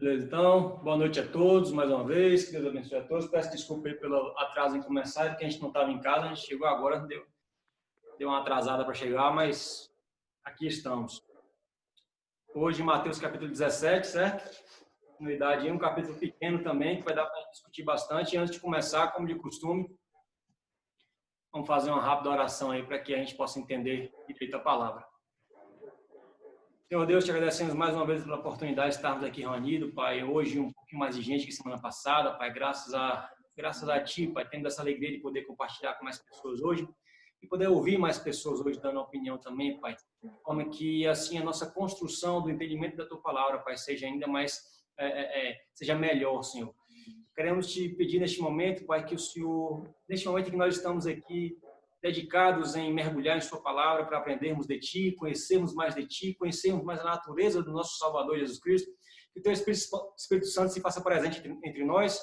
Beleza, então, boa noite a todos, mais uma vez, que Deus abençoe a todos. Peço desculpa aí pelo atraso em começar, porque a gente não estava em casa, a gente chegou agora, deu uma atrasada para chegar, mas aqui estamos. Hoje, Mateus capítulo 17, certo? Continuidade, um capítulo pequeno também, que vai dar para discutir bastante. E antes de começar, como de costume, vamos fazer uma rápida oração aí para que a gente possa entender direito a palavra. Senhor Deus, te agradecemos mais uma vez pela oportunidade de estarmos aqui reunidos, Pai. Hoje um pouquinho mais de gente que semana passada, Pai. Graças a Ti, Pai, tendo essa alegria de poder compartilhar com mais pessoas hoje e poder ouvir mais pessoas hoje dando opinião também, Pai. Como que assim a nossa construção do entendimento da Tua palavra, Pai, seja ainda mais, seja melhor, Senhor. Queremos Te pedir neste momento, Pai, que o Senhor, neste momento que nós estamos aqui, dedicados em mergulhar em Sua palavra para aprendermos de Ti, conhecermos mais de Ti, conhecermos mais a natureza do nosso Salvador Jesus Cristo, que o Teu Espírito Santo se faça presente entre nós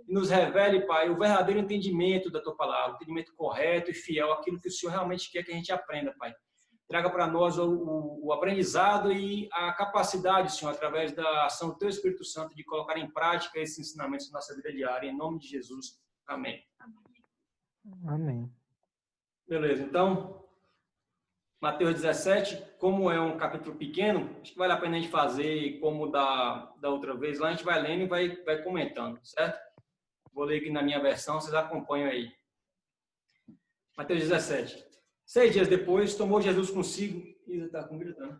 e nos revele, Pai, o verdadeiro entendimento da Tua palavra, o entendimento correto e fiel, aquilo que o Senhor realmente quer que a gente aprenda, Pai. Traga para nós o aprendizado e a capacidade, Senhor, através da ação do Teu Espírito Santo, de colocar em prática esses ensinamentos na nossa vida diária, em nome de Jesus. Amém. Amém. Beleza, então, Mateus 17, como é um capítulo pequeno, acho que vale a pena a gente fazer como da outra vez. Lá a gente vai lendo e vai comentando, certo? Vou ler aqui na minha versão, vocês acompanham aí. Mateus 17. 6 dias depois, tomou Jesus consigo... Está gritando.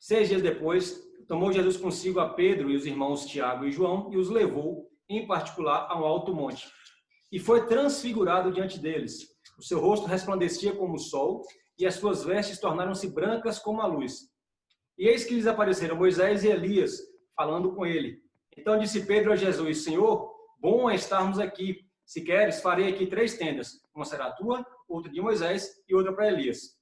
6 dias depois, tomou Jesus consigo a Pedro e os irmãos Tiago e João e os levou, em particular, a um alto monte. E foi transfigurado diante deles. O seu rosto resplandecia como o sol, e as suas vestes tornaram-se brancas como a luz. E eis que lhes apareceram Moisés e Elias, falando com ele. Então disse Pedro a Jesus: Senhor, bom é estarmos aqui. Se queres, farei aqui 3 tendas. Uma será a tua, outra de Moisés e outra para Elias.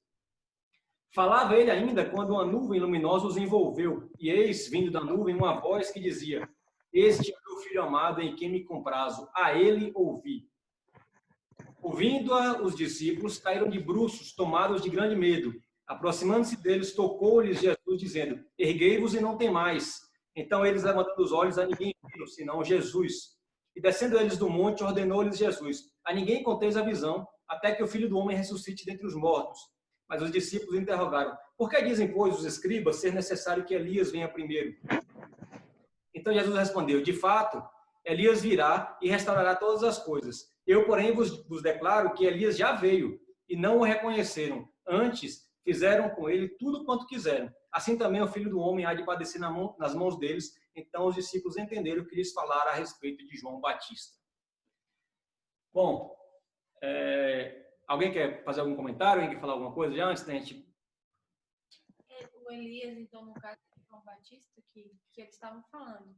Falava ele ainda quando uma nuvem luminosa os envolveu. E eis, vindo da nuvem, uma voz que dizia: Este é o meu filho amado, em quem me comprazo. A ele ouvi. Ouvindo-a, os discípulos caíram de bruços, tomados de grande medo. Aproximando-se deles, tocou-lhes Jesus, dizendo: Erguei-vos e não temais. Então eles, levantando os olhos, a ninguém viram, senão Jesus. E descendo eles do monte, ordenou-lhes Jesus: A ninguém conteis a visão, até que o Filho do Homem ressuscite dentre os mortos. Mas os discípulos interrogaram: Por que dizem, pois, os escribas ser necessário que Elias venha primeiro? Então Jesus respondeu: De fato, Elias virá e restaurará todas as coisas. Eu, porém, vos declaro que Elias já veio e não o reconheceram. Antes, fizeram com ele tudo quanto quiseram. Assim também o Filho do Homem há de padecer nas mãos deles. Então os discípulos entenderam o que lhes falara a respeito de João Batista. Bom, alguém quer fazer algum comentário? Alguém quer falar alguma coisa já antes da gente... O Elias, então, no caso de João Batista, que eles estavam falando.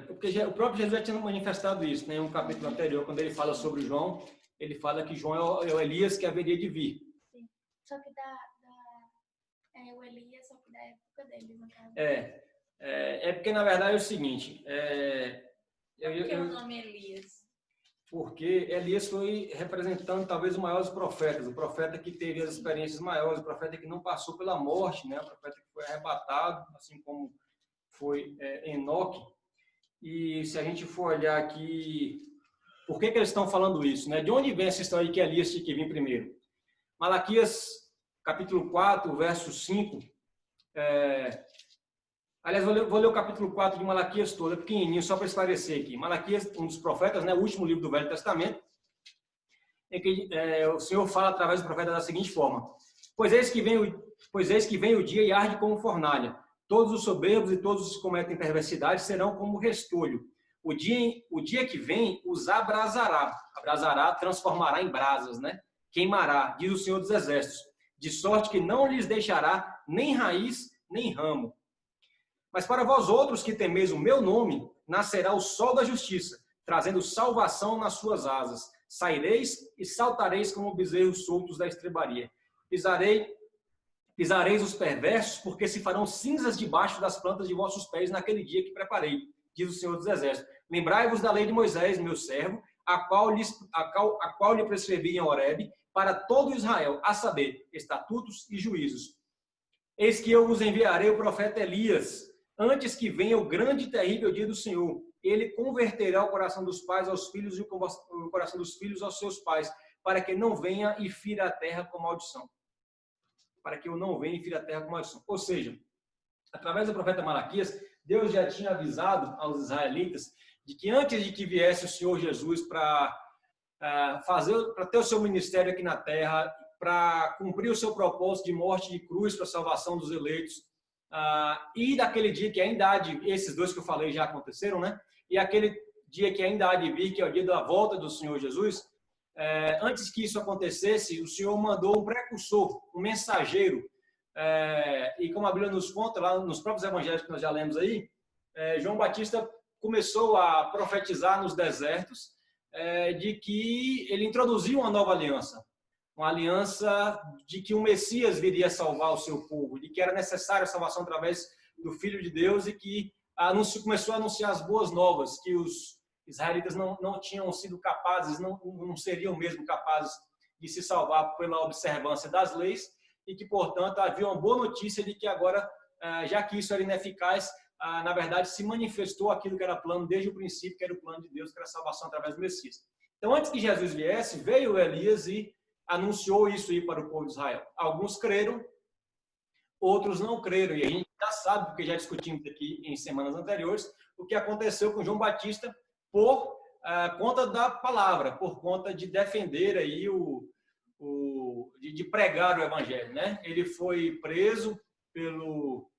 Porque o próprio Jesus já tinha manifestado isso, né? Em um capítulo anterior, quando ele fala sobre João, ele fala que João é o Elias que haveria de vir. Sim. Só que o Elias, só que da época dele, no caso. Porque, na verdade, é o seguinte... Por que o nome Elias? Porque Elias foi representando talvez os maiores profetas, o profeta que teve as experiências maiores, o profeta que não passou pela morte, né? O profeta que foi arrebatado, assim como foi Enoque. E se a gente for olhar aqui, por que eles estão falando isso, né? De onde vem essa história de que Elias tinha que vir primeiro? Malaquias, capítulo 4, verso 5. Aliás, vou ler o capítulo 4 de Malaquias todo, é pequenininho, só para esclarecer aqui. Malaquias, um dos profetas, né? O último livro do Velho Testamento, em que o Senhor fala através do profeta da seguinte forma: Pois eis que vem o dia e arde como fornalha. Todos os soberbos e todos os que cometem perversidade serão como restolho. O dia que vem os abrasará. Abrasará transformará em brasas, né? Queimará, diz o Senhor dos Exércitos, de sorte que não lhes deixará nem raiz, nem ramo. Mas para vós outros que temeis o meu nome, nascerá o sol da justiça, trazendo salvação nas suas asas. Saireis e saltareis como bezerros soltos da estrebaria. Pisareis os perversos, porque se farão cinzas debaixo das plantas de vossos pés naquele dia que preparei, diz o Senhor dos Exércitos. Lembrai-vos da lei de Moisés, meu servo, a qual lhe prescrevi em Horebe, para todo Israel, a saber, estatutos e juízos. Eis que eu vos enviarei o profeta Elias, antes que venha o grande e terrível dia do Senhor. Ele converterá o coração dos pais aos filhos e o coração dos filhos aos seus pais, para que não venha e fira a terra com maldição. Para que eu não venha e fira a terra com maldição. Ou seja, através do profeta Malaquias, Deus já tinha avisado aos israelitas de que antes de que viesse o Senhor Jesus para ter o seu ministério aqui na terra, para cumprir o seu propósito de morte de cruz para a salvação dos eleitos, e daquele dia que ainda há de, esses dois que eu falei já aconteceram, né? E aquele dia que ainda há de vir, que é o dia da volta do Senhor Jesus, antes que isso acontecesse, o Senhor mandou um precursor, um mensageiro, e como a Bíblia nos conta, lá nos próprios evangelhos que nós já lemos aí, João Batista começou a profetizar nos desertos de que ele introduziu uma nova aliança, uma aliança de que o Messias viria salvar o seu povo, de que era necessária a salvação através do Filho de Deus, e que começou a anunciar as boas novas, que os israelitas não tinham sido capazes, não seriam mesmo capazes de se salvar pela observância das leis, e que, portanto, havia uma boa notícia de que agora, já que isso era ineficaz, na verdade, se manifestou aquilo que era plano desde o princípio, que era o plano de Deus, que era a salvação através do Messias. Então, antes que Jesus viesse, veio Elias e anunciou isso aí para o povo de Israel. Alguns creram, outros não creram. E a gente já sabe, porque já discutimos aqui em semanas anteriores, o que aconteceu com João Batista por conta da palavra, por conta de defender aí de pregar o evangelho, né? Ele foi preso pelo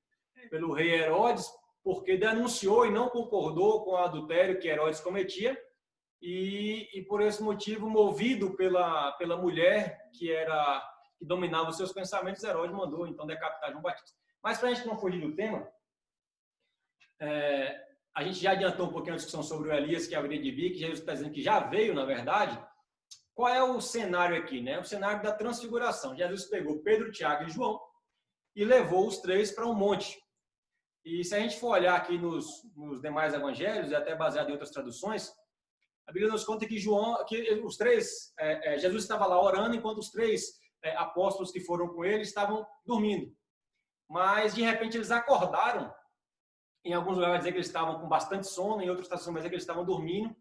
rei Herodes porque denunciou e não concordou com o adultério que Herodes cometia, e por esse motivo, movido pela mulher que dominava os seus pensamentos, Herodes mandou então decapitar João Batista. Mas para a gente não fugir do tema, a gente já adiantou um pouquinho a discussão sobre o Elias que haveria de vir, que Jesus está dizendo que já veio, na verdade. Qual é o cenário aqui, né? O cenário da transfiguração. Jesus pegou Pedro, Tiago e João e levou os três para um monte. E se a gente for olhar aqui nos demais evangelhos, e até baseado em outras traduções, a Bíblia nos conta que os três, Jesus estava lá orando, enquanto os três apóstolos que foram com ele estavam dormindo. Mas, de repente, eles acordaram. Em alguns lugares vai dizer que eles estavam com bastante sono, em outras traduções vai dizer que eles estavam dormindo.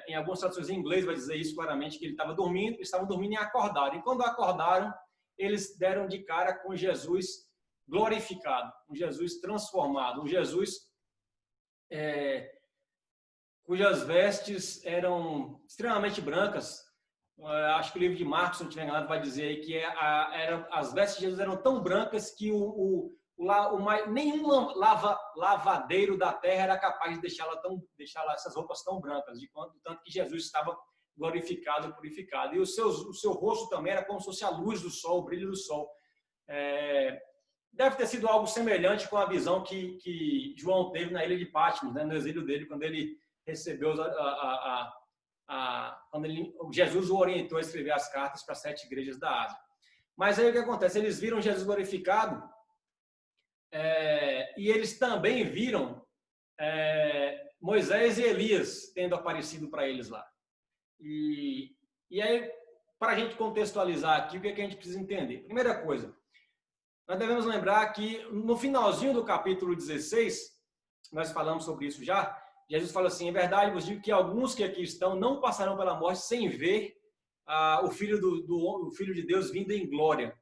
Em algumas traduções em inglês vai dizer isso claramente, que eles estavam dormindo e acordaram. E quando acordaram, eles deram de cara com Jesus glorificado, um Jesus transformado, um Jesus cujas vestes eram extremamente brancas. Acho que o livro de Marcos, se não estiver enganado, vai dizer aí que as vestes de Jesus eram tão brancas que nenhum lavadeiro da terra era capaz de deixar essas roupas tão brancas, tanto que Jesus estava glorificado e purificado. E o seu rosto também era como se fosse a luz do sol, o brilho do sol. Deve ter sido algo semelhante com a visão que João teve na ilha de Patmos, né, no exílio dele, quando ele recebeu Jesus o orientou a escrever as cartas para 7 igrejas da Ásia. Mas aí o que acontece? Eles viram Jesus glorificado, e eles também viram Moisés e Elias tendo aparecido para eles lá. E aí, para a gente contextualizar aqui, o que a gente precisa entender? Primeira coisa, nós devemos lembrar que no finalzinho do capítulo 16, nós falamos sobre isso já, Jesus fala assim: em verdade vos digo que alguns que aqui estão não passarão pela morte sem ver o Filho o Filho de Deus vindo em glória.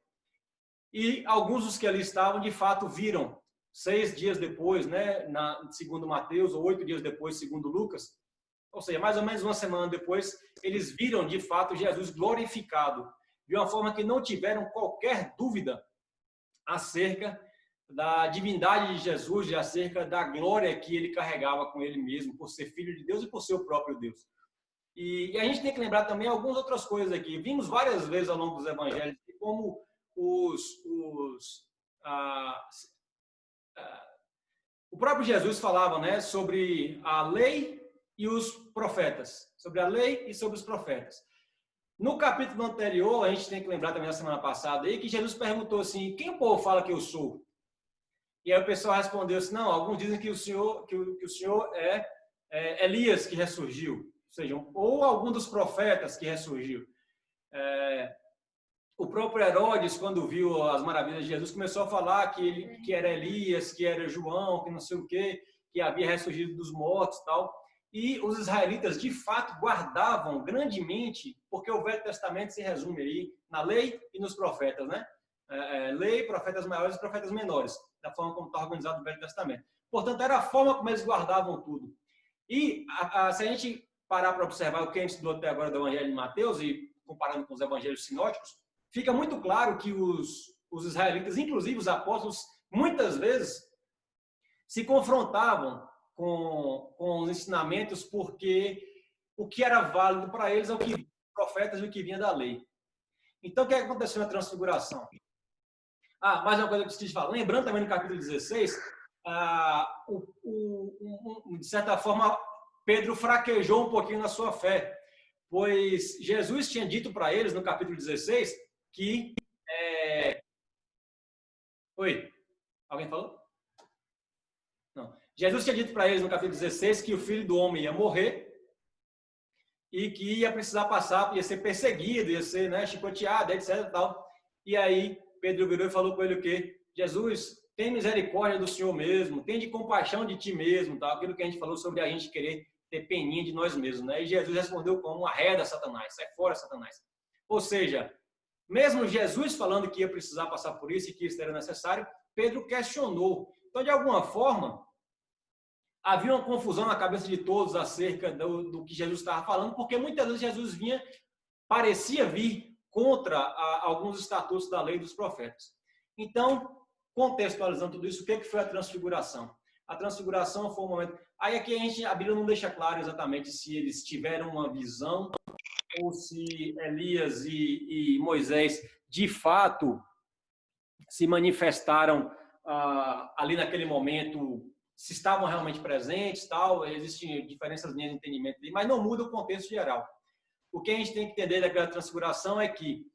E alguns dos que ali estavam, de fato, viram 6 dias depois, né, segundo Mateus, ou 8 dias depois, segundo Lucas, ou seja, mais ou menos uma semana depois, eles viram, de fato, Jesus glorificado, de uma forma que não tiveram qualquer dúvida acerca da divindade de Jesus e acerca da glória que ele carregava com ele mesmo, por ser filho de Deus e por ser o próprio Deus. E a gente tem que lembrar também algumas outras coisas aqui. Vimos várias vezes ao longo dos evangelhos como o próprio Jesus falava, né, sobre a lei e os profetas, sobre a lei e sobre os profetas. No capítulo anterior, a gente tem que lembrar também na semana passada aí, que Jesus perguntou assim: quem o povo fala que eu sou? E aí o pessoal respondeu assim: não, alguns dizem que o senhor é Elias que ressurgiu, ou seja, ou algum dos profetas que ressurgiu. O próprio Herodes, quando viu as maravilhas de Jesus, começou a falar que era Elias, que era João, que não sei o quê, que havia ressurgido dos mortos e tal. E os israelitas, de fato, guardavam grandemente, porque o Velho Testamento se resume aí na lei e nos profetas, né? Lei, profetas maiores e profetas menores, da forma como está organizado o Velho Testamento. Portanto, era a forma como eles guardavam tudo. E se a gente parar para observar o que a gente estudou até agora do Evangelho de Mateus e comparando com os evangelhos sinóticos, fica muito claro que os israelitas, inclusive os apóstolos, muitas vezes se confrontavam com os ensinamentos porque o que era válido para eles é o que vinha dos profetas e o que vinha da lei. Então, o que aconteceu na transfiguração? Mais uma coisa que eu preciso falar. Lembrando também no capítulo 16, de certa forma, Pedro fraquejou um pouquinho na sua fé, pois Jesus tinha dito para eles, no capítulo 16, que... Oi? Alguém falou? Não. Jesus tinha dito para eles, no capítulo 16, que o Filho do Homem ia morrer e que ia precisar passar, ia ser perseguido, ia ser, né, chicoteado, etc. Tal. E aí, Pedro virou e falou com ele o quê? Jesus, tem misericórdia do Senhor mesmo, tem de compaixão de ti mesmo, tal. Aquilo que a gente falou sobre a gente querer ter peninha de nós mesmos, né? E Jesus respondeu como: arreda, Satanás, sai fora, Satanás. Ou seja, mesmo Jesus falando que ia precisar passar por isso e que isso era necessário, Pedro questionou. Então, de alguma forma, havia uma confusão na cabeça de todos acerca do que Jesus estava falando, porque muitas vezes Jesus parecia vir contra alguns estatutos da lei dos profetas. Então, contextualizando tudo isso, o que foi a transfiguração? A transfiguração foi um momento... Aí aqui a Bíblia não deixa claro exatamente se eles tiveram uma visão ou se Elias e Moisés, de fato, se manifestaram ali naquele momento, se estavam realmente presentes, tal. Existem diferenças de entendimento, mas não muda o contexto geral. O que a gente tem que entender daquela transfiguração é que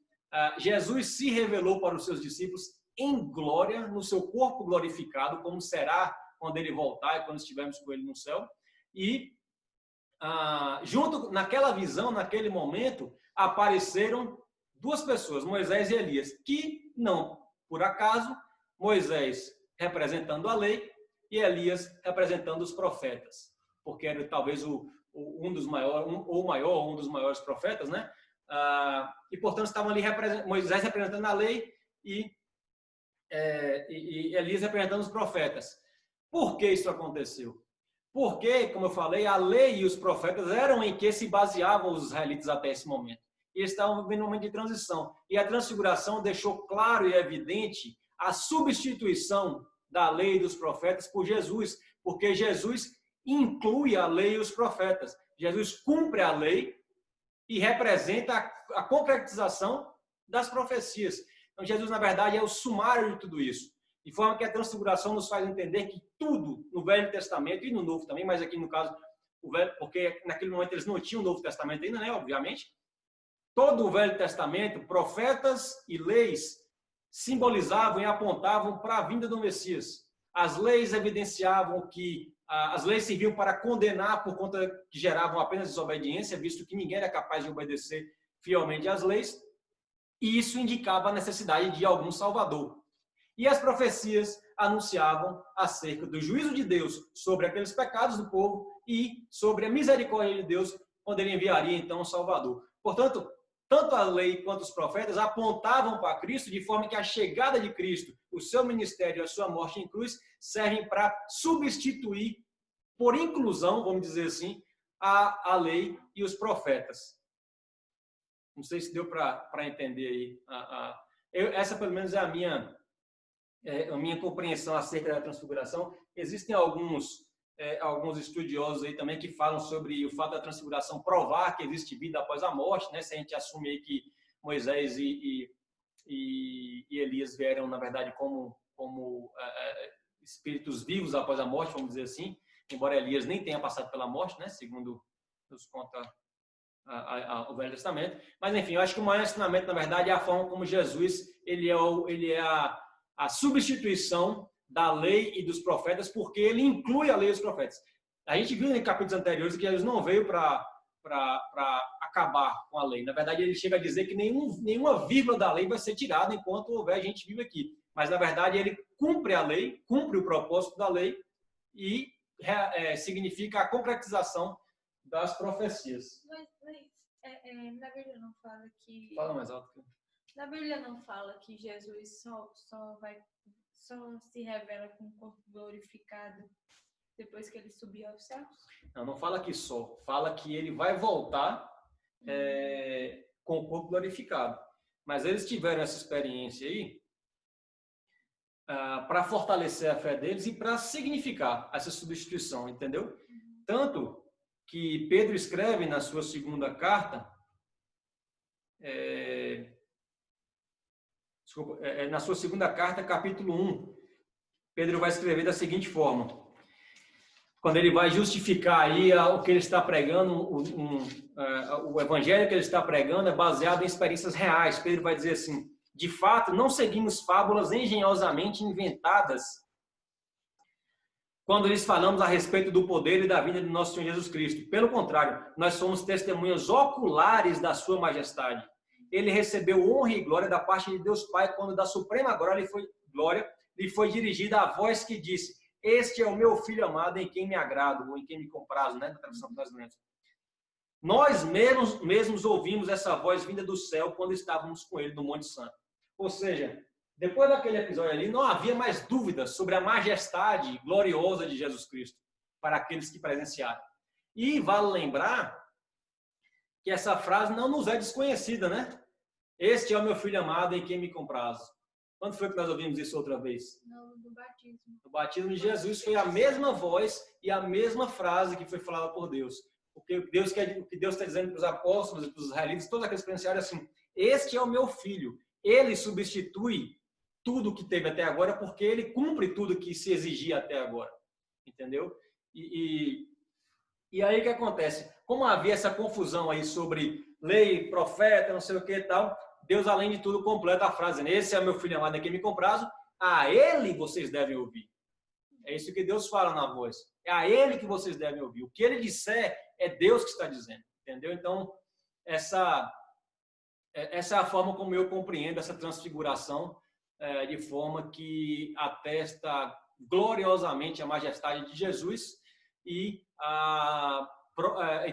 Jesus se revelou para os seus discípulos em glória, no seu corpo glorificado, como será quando ele voltar e quando estivermos com ele no céu. E junto naquela visão, naquele momento, apareceram duas pessoas, Moisés e Elias, que não, por acaso, Moisés representando a lei e Elias representando os profetas, porque era talvez um dos maiores profetas, né? E portanto estavam ali Moisés representando a lei e Elias representando os profetas. Por que isso aconteceu? Porque, como eu falei, a lei e os profetas eram em que se baseavam os israelitas até esse momento. E eles estavam vivendo um momento de transição. E a transfiguração deixou claro e evidente a substituição da lei e dos profetas por Jesus, porque Jesus inclui a lei e os profetas. Jesus cumpre a lei e representa a concretização das profecias. Então, Jesus, na verdade, é o sumário de tudo isso. De forma que a transfiguração nos faz entender que tudo no Velho Testamento e no Novo também, mas aqui no caso, o Velho, porque naquele momento eles não tinham o Novo Testamento ainda, né? Obviamente. Todo o Velho Testamento, profetas e leis simbolizavam e apontavam para a vinda do Messias. As leis evidenciavam que as leis serviam para condenar por conta que geravam apenas desobediência, visto que ninguém era capaz de obedecer fielmente às leis, e isso indicava a necessidade de algum Salvador. E as profecias anunciavam acerca do juízo de Deus sobre aqueles pecados do povo e sobre a misericórdia de Deus, quando ele enviaria então um Salvador. Portanto, tanto a lei quanto os profetas apontavam para Cristo, de forma que a chegada de Cristo, o seu ministério e a sua morte em cruz, servem para substituir, por inclusão, vamos dizer assim, a lei e os profetas. Não sei se deu para entender aí. Essa, pelo menos, é a minha compreensão acerca da transfiguração. Existem alguns estudiosos aí também que falam sobre o fato da transfiguração provar que existe vida após a morte, né? Se a gente assume aí que Moisés e Elias vieram, na verdade, como espíritos vivos após a morte, vamos dizer assim, embora Elias nem tenha passado pela morte, né? Segundo nos conta o Velho Testamento. Mas, enfim, eu acho que o maior ensinamento, na verdade, é a forma como Jesus ele é a substituição da lei e dos profetas, porque ele inclui a lei e os profetas. A gente viu em capítulos anteriores que Jesus não veio para acabar com a lei. Na verdade, ele chega a dizer que nenhuma vírgula da lei vai ser tirada enquanto houver gente viva aqui. Mas, na verdade, ele cumpre a lei, cumpre o propósito da lei e significa a concretização das profecias. Mas na Bíblia não fala que... Fala mais alto. Na Bíblia não fala que Jesus só se revela com o corpo glorificado depois que ele subir aos céus? Não fala que só. Fala que ele vai voltar com o corpo glorificado. Mas eles tiveram essa experiência aí para fortalecer a fé deles e para significar essa substituição, entendeu? Tanto que Pedro escreve na sua segunda carta, na sua segunda carta, capítulo 1, Pedro vai escrever da seguinte forma, quando ele vai justificar aí o que ele está pregando, o evangelho que ele está pregando é baseado em experiências reais. Pedro vai dizer assim, de fato, não seguimos fábulas engenhosamente inventadas quando lhes falamos a respeito do poder e da vinda de nosso Senhor Jesus Cristo. Pelo contrário, nós somos testemunhas oculares da sua majestade. Ele recebeu honra e glória da parte de Deus Pai, quando da suprema glória lhe foi dirigida a voz que disse, este é o meu filho amado em quem me agrado, ou em quem me comprazo, né? Na tradução que nós lemos. Nós mesmos ouvimos essa voz vinda do céu quando estávamos com ele no Monte Santo. Ou seja, depois daquele episódio ali, não havia mais dúvidas sobre a majestade gloriosa de Jesus Cristo para aqueles que presenciaram. E vale lembrar que essa frase não nos é desconhecida, né? Este é o meu filho amado em quem me comprazo. Quando foi que nós ouvimos isso outra vez? No batismo. No batismo de Jesus foi a mesma voz e a mesma frase que foi falada por Deus. Porque o que Deus está dizendo para os apóstolos e para os israelitas, todos aqueles que presenciaram assim, este é o meu filho. Ele substitui tudo que teve até agora porque ele cumpre tudo que se exigia até agora. Entendeu? E aí o que acontece? Como havia essa confusão aí sobre lei, profeta, não sei o que e tal, Deus, além de tudo, completa a frase, esse é o meu filho amado em quem me comprazo, a ele vocês devem ouvir. É isso que Deus fala na voz. É a ele que vocês devem ouvir. O que ele disser é Deus que está dizendo. Entendeu? Então, essa é a forma como eu compreendo essa transfiguração, de forma que atesta gloriosamente a majestade de Jesus e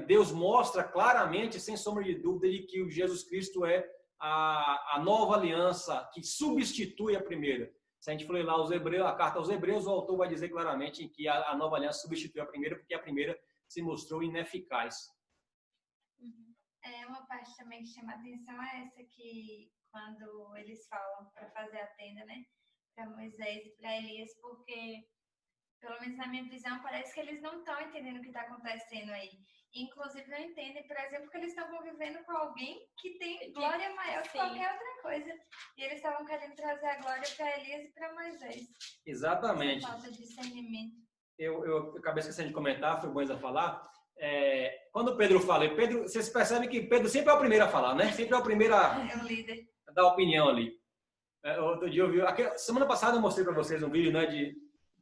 Deus mostra claramente, sem sombra de dúvida, de que o Jesus Cristo é a nova aliança que substitui a primeira. Se a gente for ler lá a carta aos Hebreus, o autor vai dizer claramente que a nova aliança substitui a primeira, porque a primeira se mostrou ineficaz. Uma parte também que chama a atenção é essa que quando eles falam para fazer a tenda, né, para Moisés e para Elias, porque, pelo menos na minha visão, parece que eles não estão entendendo o que está acontecendo aí. Inclusive, não entendem, por exemplo, que eles estão convivendo com alguém que tem glória maior que qualquer outra coisa. E eles estavam querendo trazer a glória para Elias e para Moisés. Exatamente. Essa falta de discernimento. Eu acabei esquecendo de comentar, foi bom a falar. Quando Pedro fala, vocês percebem que Pedro sempre é o primeiro a falar, né? Sempre é o primeiro a dar opinião ali. Outro dia eu vi, semana passada eu mostrei para vocês um vídeo, né, de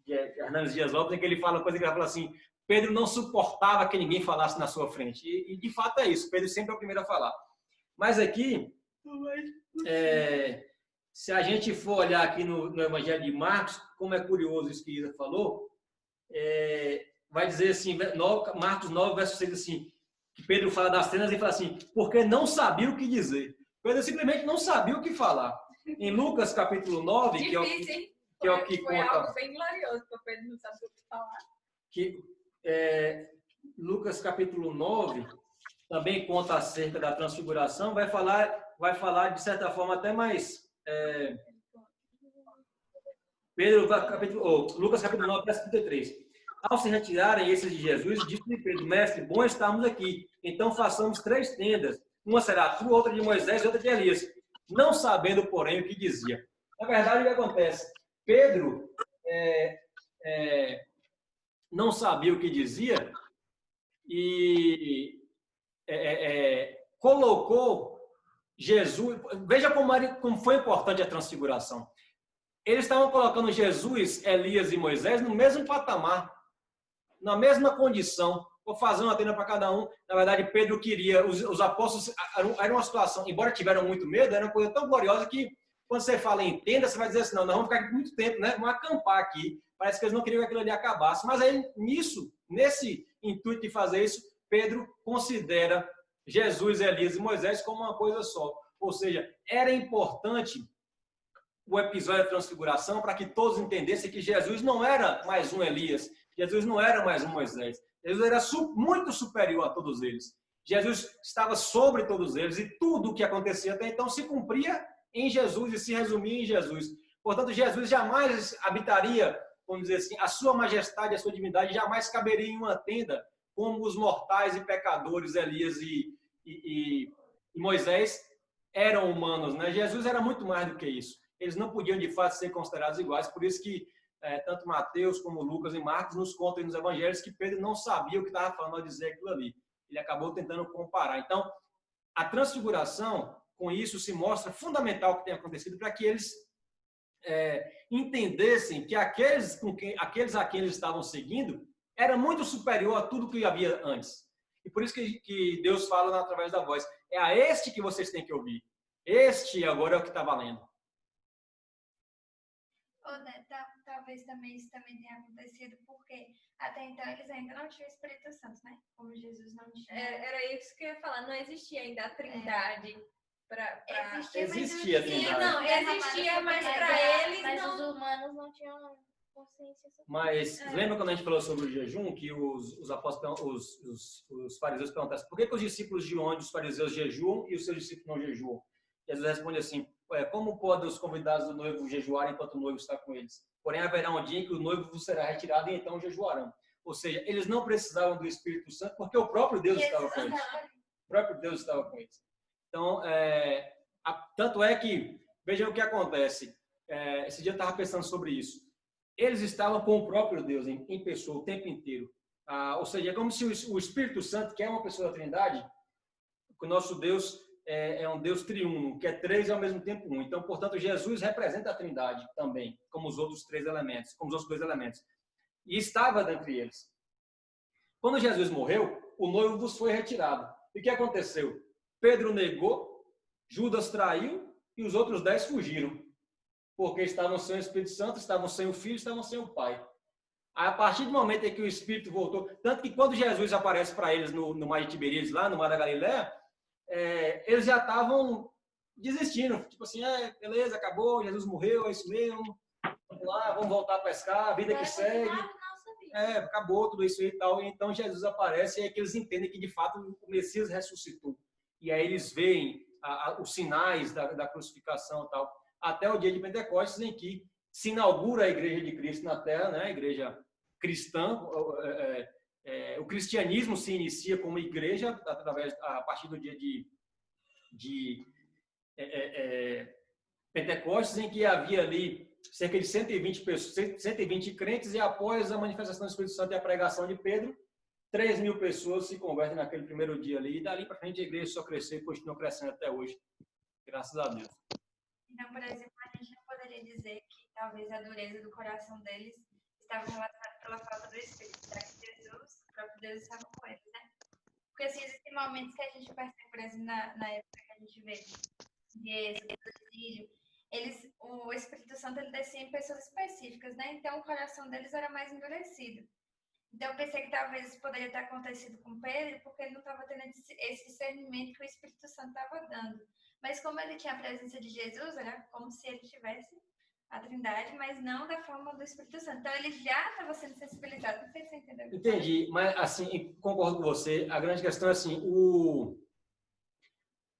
Hernandes Dias Lopes, em que ele fala uma coisa que ele fala assim, Pedro não suportava que ninguém falasse na sua frente. E de fato é isso, Pedro sempre é o primeiro a falar. Mas aqui, se a gente for olhar aqui no Evangelho de Marcos, como é curioso isso que Isa falou, vai dizer assim, Marcos 9, verso 6, assim, que Pedro fala das cenas e fala assim, porque não sabia o que dizer. Pedro simplesmente não sabia o que falar. Em Lucas capítulo 9, Difícil, que é o que foi conta... algo bem glorioso para Pedro não saber o que falar. Lucas capítulo 9 também conta acerca da transfiguração, vai falar de certa forma até mais... Lucas capítulo 9, verso 33. Ao se retirarem esses de Jesus, disse-lhe Pedro, mestre, bom estarmos aqui. Então façamos 3 tendas. Uma será tua, outra de Moisés e outra de Elias. Não sabendo, porém, o que dizia. Na verdade, o que acontece? Pedro não sabia o que dizia e colocou Jesus... Veja como foi importante a transfiguração. Eles estavam colocando Jesus, Elias e Moisés no mesmo patamar, na mesma condição vou fazer uma tenda para cada um. Na verdade, Pedro queria, os apóstolos, era uma situação, embora tiveram muito medo, era uma coisa tão gloriosa que, quando você fala em tenda, você vai dizer assim, não, nós vamos ficar aqui muito tempo, né? Vamos acampar aqui. Parece que eles não queriam que aquilo ali acabasse. Mas aí, nesse intuito de fazer isso, Pedro considera Jesus, Elias e Moisés como uma coisa só. Ou seja, era importante o episódio da transfiguração para que todos entendessem que Jesus não era mais um Elias, Jesus não era mais um Moisés. Jesus era muito superior a todos eles. Jesus estava sobre todos eles e tudo o que acontecia até então se cumpria em Jesus e se resumia em Jesus. Portanto, Jesus jamais habitaria, vamos dizer assim, a sua majestade, a sua divindade jamais caberia em uma tenda como os mortais e pecadores Elias e Moisés eram humanos, né? Jesus era muito mais do que isso. Eles não podiam, de fato, ser considerados iguais. Por isso que tanto Mateus como Lucas e Marcos nos contam nos evangelhos que Pedro não sabia o que estava falando ao dizer aquilo ali. Ele acabou tentando comparar. Então, a transfiguração, com isso, se mostra fundamental o que tem acontecido para que eles entendessem que aqueles a quem eles estavam seguindo era muito superior a tudo que havia antes. E por isso que Deus fala através da voz. É a este que vocês têm que ouvir. Este agora é o que está valendo. Talvez também isso também tenha acontecido porque até então eles ainda não tinham o Espírito Santo, né? Como Jesus não tinha. Era isso que eu ia falar. Não existia ainda a Trindade. Existia a Trindade. Não, existia, mas para eles mas não. os humanos não tinham consciência. Mas lembra quando a gente falou sobre o jejum, que os apóstolos, os fariseus perguntaram por que os discípulos de onde os fariseus jejuam e os seus discípulos não jejuam? Jesus responde assim, como podem os convidados do noivo jejuar enquanto o noivo está com eles? Porém, haverá um dia em que o noivo vos será retirado e então jejuarão. Ou seja, eles não precisavam do Espírito Santo porque o próprio Deus estava com eles. O próprio Deus estava com eles. Então, tanto é que, vejam o que acontece. Esse dia eu estava pensando sobre isso. Eles estavam com o próprio Deus em pessoa o tempo inteiro. Ou seja, é como se o Espírito Santo, que é uma pessoa da Trindade, o nosso Deus é um Deus triuno, que é três e ao mesmo tempo um. Então, portanto, Jesus representa a Trindade também, como os outros três elementos, como os outros dois elementos. E estava dentre eles. Quando Jesus morreu, o noivo vos foi retirado. E o que aconteceu? Pedro negou, Judas traiu e os outros 10 fugiram. Porque estavam sem o Espírito Santo, estavam sem o Filho, estavam sem o Pai. A partir do momento em que o Espírito voltou, tanto que quando Jesus aparece para eles no Mar de Tiberíades, lá no Mar da Galileia, eles já estavam desistindo. Tipo assim, beleza, acabou, Jesus morreu, é isso mesmo. Vamos lá, vamos voltar a pescar, a vida que segue. Acabou tudo isso aí e tal. E então Jesus aparece e é que eles entendem que de fato o Messias ressuscitou. E aí eles veem os sinais da crucificação e tal. Até o dia de Pentecostes, em que se inaugura a Igreja de Cristo na Terra, né? A Igreja cristã. O cristianismo se inicia como igreja a partir do dia de Pentecostes, em que havia ali cerca de 120 crentes, e após a manifestação do Espírito Santo e a pregação de Pedro, 3.000 pessoas se convertem naquele primeiro dia ali, e dali para frente a igreja só cresceu e continua crescendo até hoje, graças a Deus. Então, por exemplo, a gente não poderia dizer que talvez a dureza do coração deles estava relacionada pela falta do Espírito, já que Jesus, o próprio Deus, estava com eles, né? Porque assim, existem momentos que a gente percebe, por exemplo, na época que a gente vê de Êxodo, do exílio, o Espírito Santo ele descia em pessoas específicas, né? Então o coração deles era mais endurecido. Então eu pensei que talvez isso poderia ter acontecido com Pedro, porque ele não estava tendo esse discernimento que o Espírito Santo estava dando. Mas como ele tinha a presença de Jesus, era como se ele tivesse a Trindade, mas não da forma do Espírito Santo. Então ele já estava sendo sensibilizado. Não sei se você entendeu. Entendi, mas assim, concordo com você. A grande questão é assim,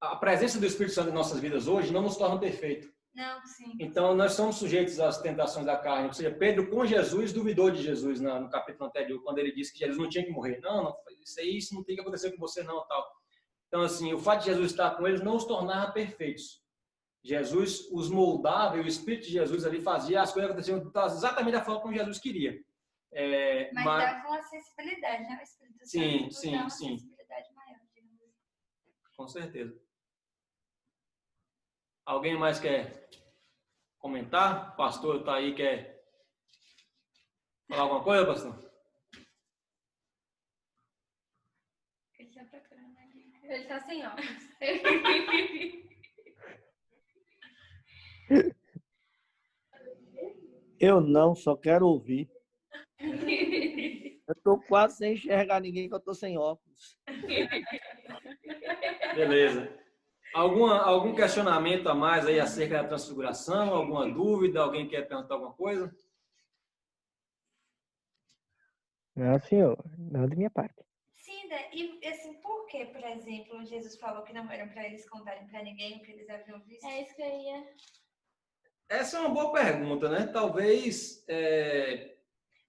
a presença do Espírito Santo em nossas vidas hoje não nos torna perfeitos. Não, sim. Então, nós somos sujeitos às tentações da carne. Ou seja, Pedro, com Jesus, duvidou de Jesus no capítulo anterior, quando ele disse que Jesus não tinha que morrer. Não, isso não tem que acontecer com você, não, tal. Então, assim, o fato de Jesus estar com eles não os tornava perfeitos. Jesus os moldava e o Espírito de Jesus ali fazia as coisas aconteciam exatamente da forma como Jesus queria. Mas dava uma sensibilidade, né? O Espírito Santo sim. dá uma sensibilidade maior, digamos assim. Com certeza. Alguém mais quer comentar? O pastor está aí, quer falar alguma coisa, pastor? Ele tá sem óculos. Eu não, só quero ouvir. Eu tô quase sem enxergar ninguém que eu tô sem óculos. Beleza. Algum questionamento a mais aí acerca da transfiguração? Alguma dúvida? Alguém quer perguntar alguma coisa? Não, senhor. Não da minha parte. Sim, né? E assim, por que, por exemplo, Jesus falou que não eram para eles contarem para ninguém o que eles haviam visto? É isso que eu ia. Essa é uma boa pergunta, né? Talvez...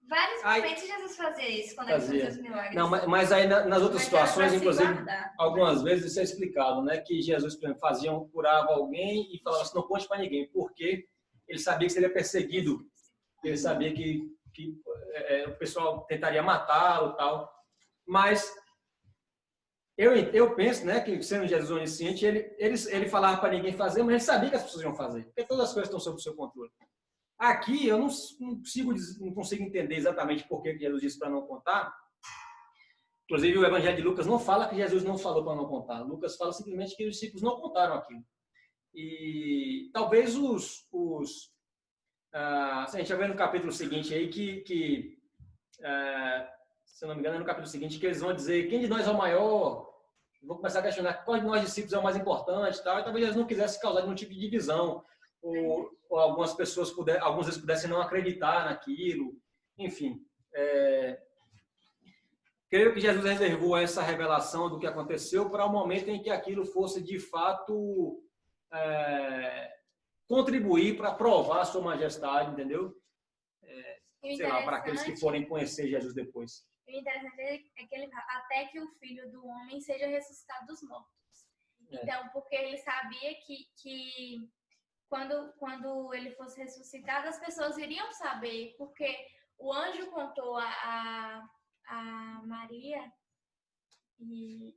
Vários Aí- momentos Jesus fazia isso quando ele Fazia. fazia os milagres. Não, mas aí nas outras Mas era situações, pra se inclusive, guardar. algumas vezes isso é explicado, né? Que Jesus, por exemplo, curava alguém e falava assim, não conte para ninguém, porque ele sabia que seria perseguido, ele sabia que o pessoal tentaria matá-lo e tal. Mas eu penso, né, que sendo Jesus onisciente, ele falava para ninguém fazer, mas ele sabia que as pessoas iam fazer, porque todas as coisas estão sob o seu controle. Aqui eu não consigo entender exatamente por que Jesus disse para não contar. Inclusive, o Evangelho de Lucas não fala que Jesus não falou para não contar. Lucas fala simplesmente que os discípulos não contaram aquilo. E talvez a gente vai ver no capítulo seguinte aí se eu não me engano, é no capítulo seguinte que eles vão dizer quem de nós é o maior. Vou começar a questionar qual de nós discípulos é o mais importante, tal. E talvez eles não quisessem causar nenhum tipo de divisão. Ou algumas pessoas alguns deles pudessem não acreditar naquilo. Enfim. Creio que Jesus reservou essa revelação do que aconteceu para o momento em que aquilo fosse, de fato, contribuir para provar a sua majestade, entendeu? Sei lá, para aqueles que forem conhecer Jesus depois. O interessante é que ele fala, até que o Filho do Homem seja ressuscitado dos mortos. Então, porque ele sabia que quando ele fosse ressuscitado, as pessoas iriam saber, porque o anjo contou a Maria e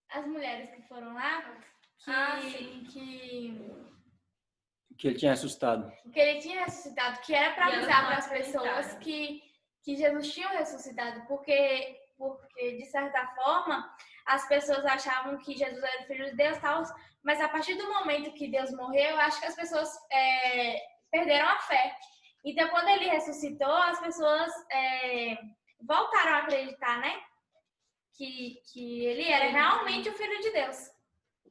as mulheres que foram lá Que ele tinha ressuscitado. Que ele tinha ressuscitado, que era para E avisar elas para não as pessoas acreditaram. que Jesus tinha ressuscitado, porque de certa forma as pessoas achavam que Jesus era o Filho de Deus, tal, mas a partir do momento que Deus morreu, eu acho que as pessoas perderam a fé. Então, quando ele ressuscitou, as pessoas voltaram a acreditar, né? Que ele era realmente o Filho de Deus.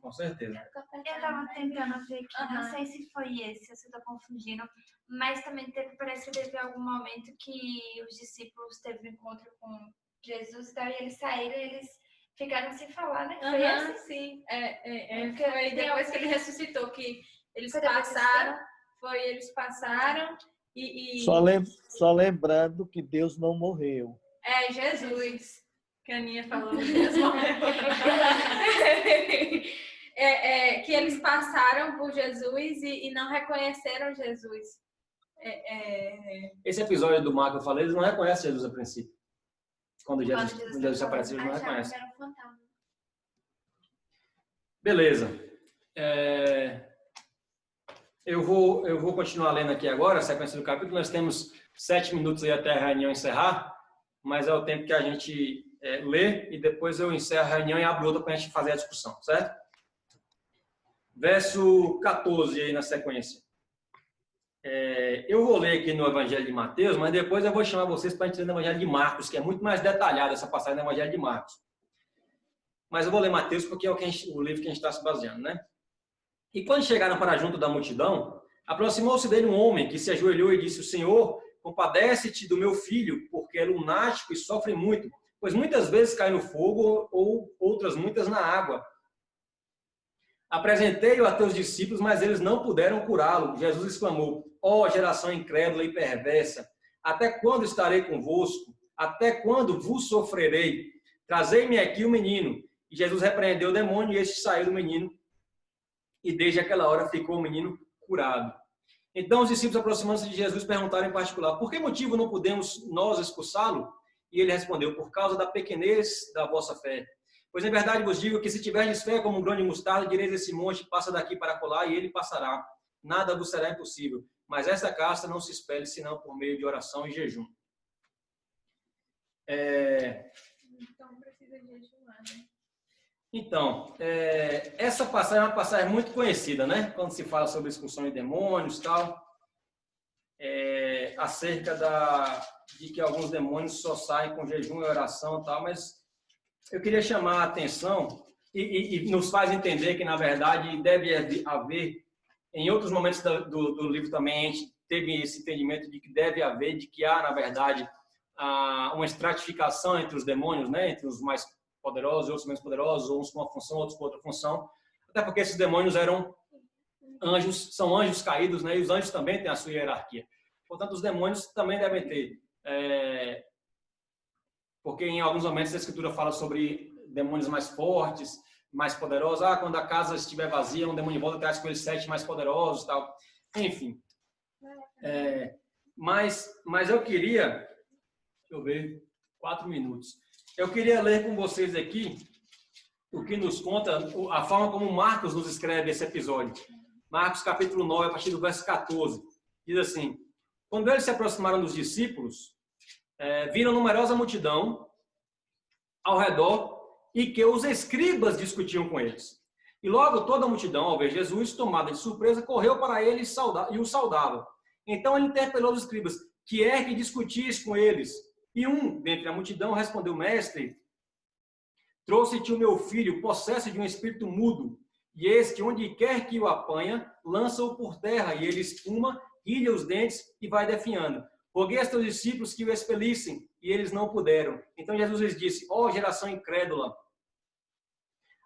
Com certeza. Eu tava tentando ver aqui, não sei se foi esse, se eu tô confundindo, mas também parece que teve algum momento que os discípulos teve um encontro com Jesus e tal, e eles saíram e eles ficaram sem falar, né? Foi esse? Sim. Foi Depois que ele ressuscitou, que eles Foi depois passaram e Só lembrando que Deus não morreu. Jesus, que a Aninha falou, Deus morreu. Que eles passaram por Jesus e não reconheceram Jesus. Esse episódio do mar que eu falei, eles não reconhecem Jesus a princípio. Quando Jesus aparece, eles não reconhecem. Era um fantasma. Beleza. Eu vou continuar lendo aqui agora a sequência do capítulo. Nós temos 7 minutos aí até a reunião encerrar, mas é o tempo que a gente lê e depois eu encerro a reunião e abro outra para a gente fazer a discussão, certo? Verso 14 aí na sequência. Eu vou ler aqui no Evangelho de Mateus, mas depois eu vou chamar vocês para a gente ler no Evangelho de Marcos, que é muito mais detalhado essa passagem do Evangelho de Marcos. Mas eu vou ler Mateus porque é o livro que a gente está se baseando, né? E quando chegaram para junto da multidão, aproximou-se dele um homem que se ajoelhou e disse: o Senhor, compadece-te do meu filho, porque é lunático e sofre muito, pois muitas vezes cai no fogo ou outras muitas na água. Apresentei-o a teus discípulos, mas eles não puderam curá-lo. Jesus exclamou: ó geração incrédula e perversa, até quando estarei convosco? Até quando vos sofrerei? Trazei-me aqui o menino. E Jesus repreendeu o demônio e este saiu do menino. E desde aquela hora ficou o menino curado. Então os discípulos, aproximando-se de Jesus, perguntaram em particular: por que motivo não podemos nós expulsá-lo? E ele respondeu: por causa da pequenez da vossa fé. Pois em verdade vos digo que se tiverdes fé como um grão de mostarda, direis esse monte, passa daqui para acolá, e ele passará. Nada vos será impossível. Mas esta casta não se espelhe senão por meio de oração e jejum. Então precisa jejuar, né? Então, essa passagem é uma passagem muito conhecida, né? Quando se fala sobre expulsão de demônios e tal, acerca de que alguns demônios só saem com jejum e oração e tal, mas eu queria chamar a atenção e nos faz entender que, na verdade, deve haver, em outros momentos do livro também, a gente teve esse entendimento de que deve haver, de que há, na verdade, uma estratificação entre os demônios, né? Entre os mais poderosos e outros menos poderosos, uns com uma função, outros com outra função, até porque esses demônios eram anjos, são anjos caídos, né? E os anjos também têm a sua hierarquia. Portanto, os demônios também devem ter, porque em alguns momentos a Escritura fala sobre demônios mais fortes, mais poderosos. Quando a casa estiver vazia, um demônio volta atrás com eles 7 mais poderosos, tal. Enfim. Mas eu queria, deixa eu ver, 4 minutos. Eu queria ler com vocês aqui o que nos conta, a forma como Marcos nos escreve esse episódio. Marcos capítulo 9, a partir do verso 14. Diz assim: quando eles se aproximaram dos discípulos, viram numerosa multidão ao redor e que os escribas discutiam com eles. E logo toda a multidão, ao ver Jesus, tomada de surpresa, correu para ele e o saudava. Então ele interpelou os escribas: que é que discutis com eles? E um dentre a multidão respondeu: mestre, trouxe-te o meu filho, possesso de um espírito mudo, e este, onde quer que o apanha, lança-o por terra, e ele espuma, rilha os dentes e vai definhando. Roguei a teus discípulos que o expelissem, e eles não puderam. Então Jesus lhes disse: ó geração incrédula,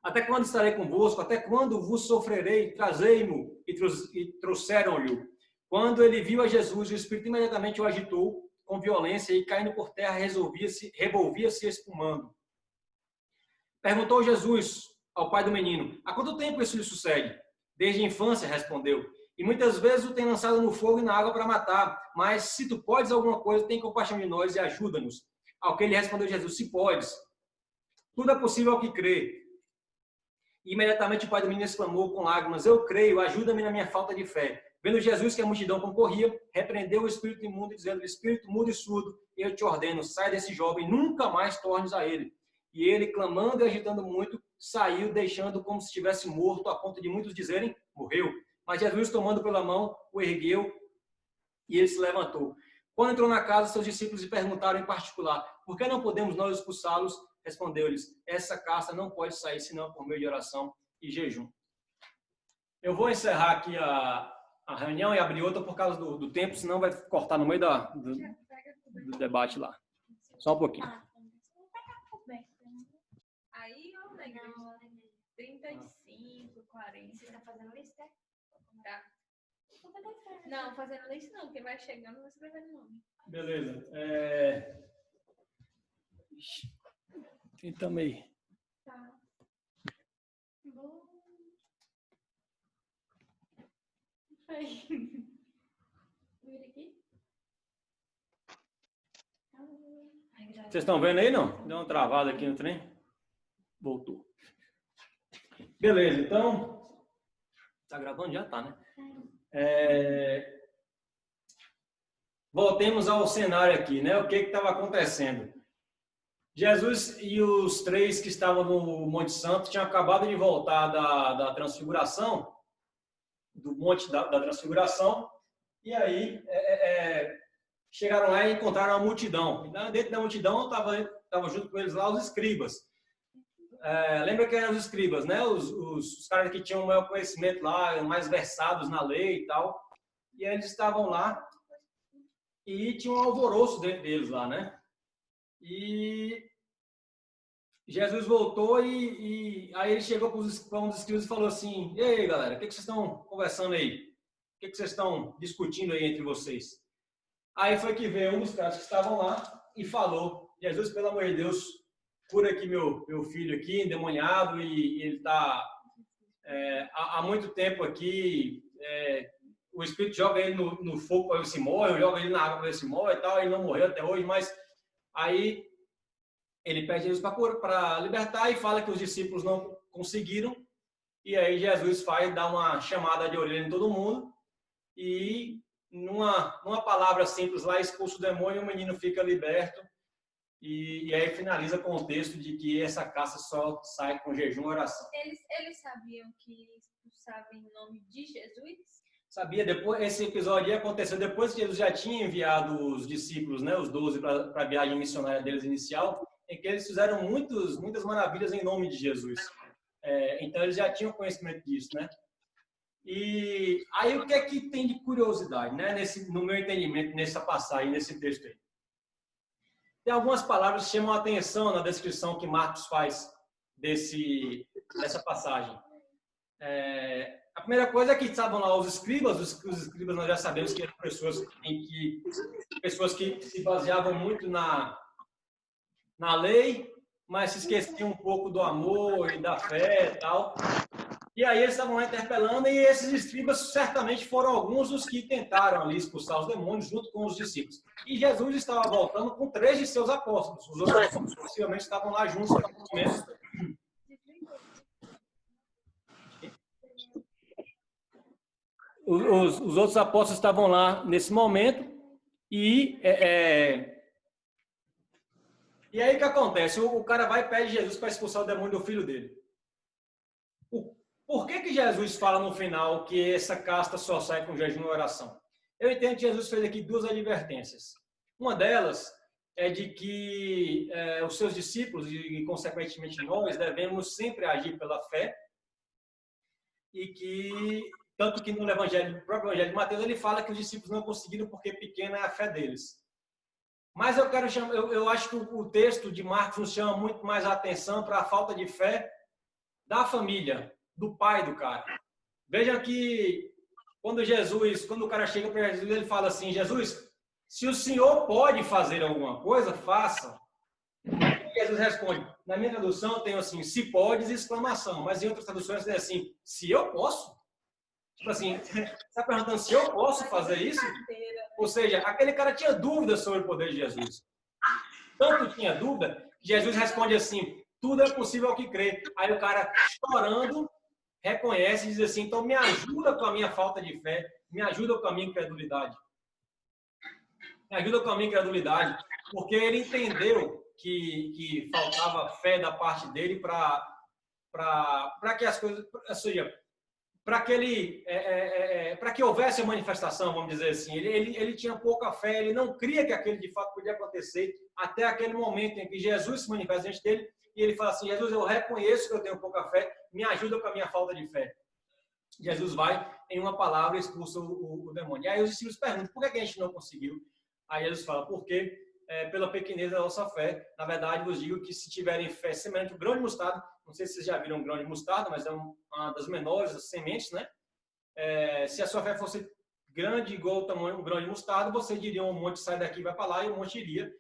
até quando estarei convosco? Até quando vos sofrerei? Trazei-mo. E trouxeram-lhe. Quando ele viu a Jesus, o Espírito imediatamente o agitou com violência e, caindo por terra, revolvia-se espumando. Perguntou Jesus ao pai do menino: há quanto tempo isso lhe sucede? Desde a infância, respondeu. E muitas vezes o tem lançado no fogo e na água para matar. Mas se tu podes alguma coisa, tem compaixão de nós e ajuda-nos. Ao que ele respondeu Jesus: se podes, tudo é possível ao que crê. E imediatamente o pai do menino exclamou com lágrimas: eu creio, ajuda-me na minha falta de fé. Vendo Jesus que a multidão concorria, repreendeu o espírito imundo, dizendo: espírito mudo e surdo, eu te ordeno, sai desse jovem, nunca mais tornes a ele. E ele, clamando e agitando muito, saiu, deixando como se estivesse morto, a ponto de muitos dizerem: morreu. Mas Jesus, tomando pela mão, o ergueu e ele se levantou. Quando entrou na casa, seus discípulos lhe perguntaram em particular: por que não podemos nós expulsá-los? Respondeu-lhes: essa casta não pode sair senão por meio de oração e jejum. Eu vou encerrar aqui a reunião e abrir outra por causa do tempo, senão vai cortar no meio do debate lá. Só um pouquinho. Aí, ó, legal. 35, 40. Você tá fazendo lista? Tá. Não, fazendo lista não, porque vai chegando e vai escrevendo o nome. Beleza. Tentamos aí. Tá. Bom. Aí. Vira aqui. Vocês estão vendo aí, não? Deu uma travada aqui no trem. Voltou. Beleza, então. Tá gravando? Já tá, né? Voltemos ao cenário aqui, né? O que estava acontecendo? Jesus e os 3 que estavam no Monte Santo tinham acabado de voltar da transfiguração, do Monte da Transfiguração, e aí chegaram lá e encontraram a multidão. E dentro da multidão estavam junto com eles lá os escribas. Lembra que eram os escribas, né? Os caras que tinham o maior conhecimento lá, mais versados na lei e tal. E eles estavam lá e tinha um alvoroço dentro deles lá, né? E Jesus voltou e aí ele chegou para os escribas e falou assim: e aí, galera, o que vocês estão conversando aí? O que vocês estão discutindo aí entre vocês? Aí foi que veio um dos caras que estavam lá e falou: Jesus, pelo amor de Deus, cura aqui meu filho aqui, endemoniado, e ele está há muito tempo aqui, o Espírito joga ele no fogo para ele se morre, joga ele na água para ele se morre e tal, ele não morreu até hoje, mas aí ele pede Jesus para libertar e fala que os discípulos não conseguiram, e aí Jesus dá uma chamada de orelha em todo mundo, e numa palavra simples lá, expulsa o demônio e o menino fica liberto. E aí finaliza com o texto de que essa caça só sai com jejum e oração. Eles sabiam que expulsavam em nome de Jesus? Sabia, depois, esse episódio aconteceu depois que Jesus já tinha enviado os discípulos, né, os 12, para a viagem missionária deles inicial, em que eles fizeram muitas maravilhas em nome de Jesus. Então, eles já tinham conhecimento disso, né? E aí, o que é que tem de curiosidade, né, no meu entendimento, nessa passagem, nesse texto aí? Tem algumas palavras que chamam a atenção na descrição que Marcos faz dessa passagem. A primeira coisa é que estavam lá os escribas nós já sabemos que eram pessoas que se baseavam muito na lei, mas se esqueciam um pouco do amor e da fé e tal. E aí eles estavam lá interpelando, e esses escribas certamente foram alguns dos que tentaram ali expulsar os demônios junto com os discípulos. E Jesus estava voltando com 3 de seus apóstolos. Os outros apóstolos possivelmente estavam lá juntos naquele momento. Os outros apóstolos estavam lá nesse momento e aí o que acontece? O cara vai e pede Jesus para expulsar o demônio do filho dele. Por que Jesus fala no final que essa casta só sai com jejum e oração? Eu entendo que Jesus fez aqui 2 advertências. Uma delas é de que os seus discípulos e, consequentemente, nós devemos sempre agir pela fé, e que tanto que no próprio Evangelho de Mateus, ele fala que os discípulos não conseguiram porque pequena é a fé deles. Mas eu acho que o texto de Marcos nos chama muito mais a atenção para a falta de fé da família, do pai do cara. Vejam que quando o cara chega para Jesus, ele fala assim: Jesus, se o senhor pode fazer alguma coisa, faça. E Jesus responde, na minha tradução tem assim, se podes, exclamação, mas em outras traduções tem assim, se eu posso? Tipo assim, você está perguntando se eu posso fazer isso? Ou seja, aquele cara tinha dúvidas sobre o poder de Jesus. Tanto tinha dúvida, que Jesus responde assim, tudo é possível ao que crê. Aí o cara, chorando, reconhece e diz assim, então me ajuda com a minha falta de fé, me ajuda com a minha incredulidade. Me ajuda com a minha incredulidade, porque ele entendeu que faltava fé da parte dele para que as coisas, ou seja, para que houvesse a manifestação, vamos dizer assim. Ele tinha pouca fé, ele não cria que aquilo de fato podia acontecer, até aquele momento em que Jesus se manifesta diante dele, e ele fala assim, Jesus, eu reconheço que eu tenho pouca fé, me ajuda com a minha falta de fé. Jesus vai, em uma palavra, expulsa o demônio. E aí os discípulos perguntam, por que a gente não conseguiu? Aí Jesus fala, porque pela pequenez da nossa fé, na verdade, vos digo que se tiverem fé semelhante ao grão de mostarda, não sei se vocês já viram um grão de mostarda, mas é uma das menores das sementes, né? Se a sua fé fosse grande, igual o tamanho do grão de mostarda, você diria um monte sai daqui e vai para lá, e um monte iria.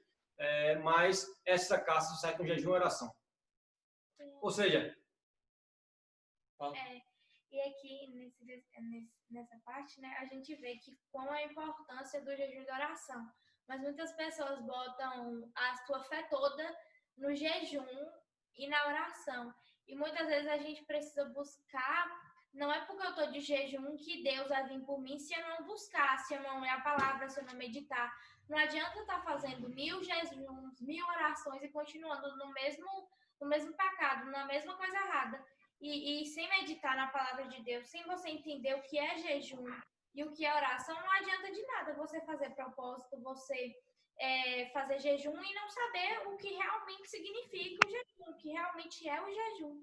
Mas essa caça sai com jejum e oração. Ou seja... E aqui, nessa parte, né, a gente vê que qual é a importância do jejum e da oração. Mas muitas pessoas botam a sua fé toda no jejum e na oração. E muitas vezes a gente precisa buscar, não é porque eu estou de jejum que Deus vai vir por mim se eu não buscar, se eu não ler a palavra, se eu não meditar. Não adianta eu estar fazendo 1000 jejuns, 1000 orações e continuando no mesmo pecado, na mesma coisa errada. E sem meditar na palavra de Deus, sem você entender o que é jejum e o que é oração, não adianta de nada você fazer propósito, você fazer jejum e não saber o que realmente significa o jejum, o que realmente é o jejum.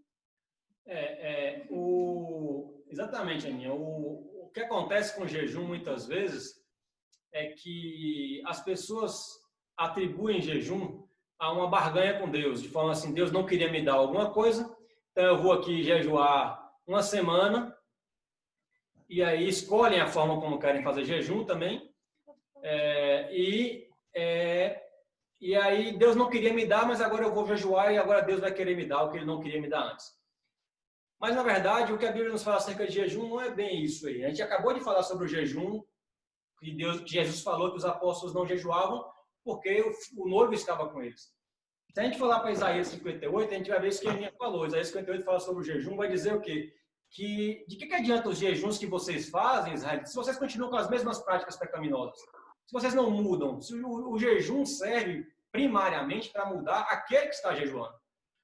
Exatamente, Aninha. O que acontece com o jejum muitas vezes é que as pessoas atribuem jejum a uma barganha com Deus, de forma assim, Deus não queria me dar alguma coisa, então eu vou aqui jejuar uma semana, e aí escolhem a forma como querem fazer jejum também, e aí Deus não queria me dar, mas agora eu vou jejuar e agora Deus vai querer me dar o que Ele não queria me dar antes. Mas, na verdade, o que a Bíblia nos fala acerca de jejum não é bem isso aí. A gente acabou de falar sobre o jejum, que Jesus falou que os apóstolos não jejuavam porque o noivo estava com eles. Se a gente for lá para Isaías 58, a gente vai ver isso que a Aninha falou. Isaías 58 fala sobre o jejum, vai dizer o quê? De que adianta os jejuns que vocês fazem, Israel, se vocês continuam com as mesmas práticas pecaminosas? Se vocês não mudam, se o jejum serve primariamente para mudar aquele que está jejuando.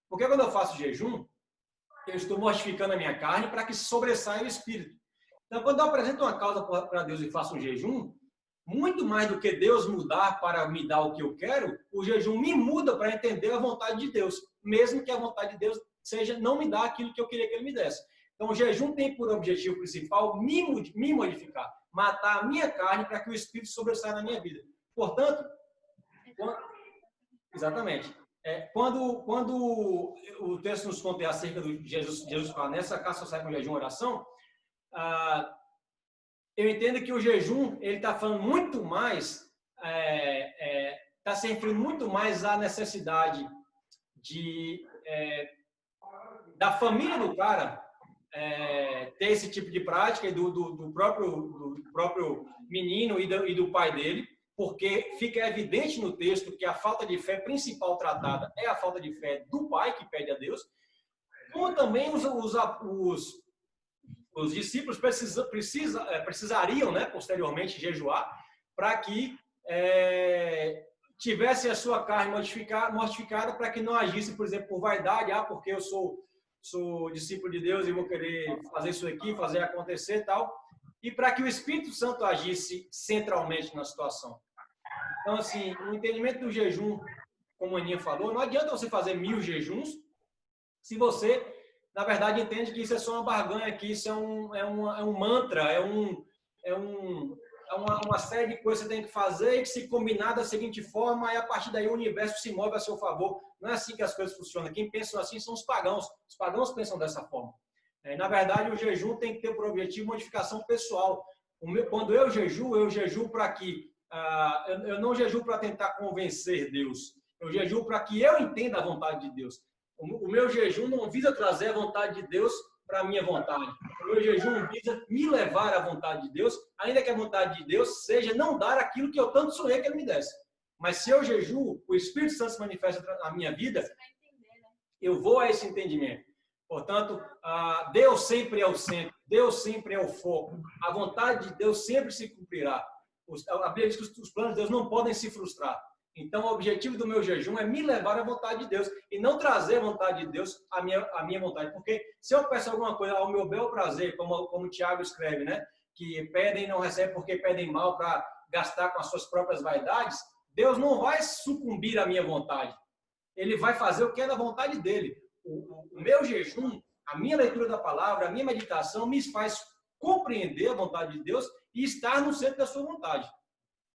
Porque quando eu faço jejum, eu estou mortificando a minha carne para que sobressaia o espírito. Então, quando eu apresento uma causa para Deus e faço um jejum, muito mais do que Deus mudar para me dar o que eu quero, o jejum me muda para entender a vontade de Deus, mesmo que a vontade de Deus seja não me dar aquilo que eu queria que Ele me desse. Então, o jejum tem por objetivo principal me modificar, matar a minha carne para que o espírito sobressaia na minha vida. Portanto, exatamente. Quando o texto nos conta acerca de Jesus fala, nessa casa só sai com jejum e oração, eu entendo que o jejum, ele está falando muito mais, está se referindo muito mais à necessidade da família do cara ter esse tipo de prática, e do próprio menino e do pai dele, porque fica evidente no texto que a falta de fé principal tratada é a falta de fé do pai que pede a Deus, como também os discípulos precisariam, né, posteriormente, jejuar para que tivesse a sua carne mortificada para que não agisse, por exemplo, por vaidade, porque eu sou discípulo de Deus e vou querer fazer isso aqui, fazer acontecer e tal, e para que o Espírito Santo agisse centralmente na situação. Então, assim, o entendimento do jejum, como a Aninha falou, não adianta você fazer 1000 jejuns se você, na verdade, entende que isso é só uma barganha, que isso é um mantra, é uma série de coisas que você tem que fazer e que se combinar da seguinte forma, e a partir daí o universo se move a seu favor. Não é assim que as coisas funcionam. Quem pensa assim são os pagãos. Os pagãos pensam dessa forma. Na verdade, o jejum tem que ter por objetivo modificação pessoal. Quando eu jejuo para que... eu não jejuo para tentar convencer Deus. Eu jejuo para que eu entenda a vontade de Deus. O meu jejum não visa trazer a vontade de Deus para a minha vontade. O meu jejum visa me levar à vontade de Deus, ainda que a vontade de Deus seja não dar aquilo que eu tanto sonhei que Ele me desse. Mas se eu jejuo, o Espírito Santo se manifesta na minha vida, eu vou a esse entendimento. Portanto, Deus sempre é o centro, Deus sempre é o foco. A vontade de Deus sempre se cumprirá. A Bíblia diz que os planos de Deus não podem se frustrar. Então, o objetivo do meu jejum é me levar à vontade de Deus e não trazer a vontade de Deus à minha vontade. Porque se eu peço alguma coisa ao meu bel prazer, como o Tiago escreve, né? Que pedem e não recebem porque pedem mal para gastar com as suas próprias vaidades, Deus não vai sucumbir à minha vontade. Ele vai fazer o que é da vontade dele. O meu jejum, a minha leitura da palavra, a minha meditação me faz compreender a vontade de Deus e estar no centro da sua vontade.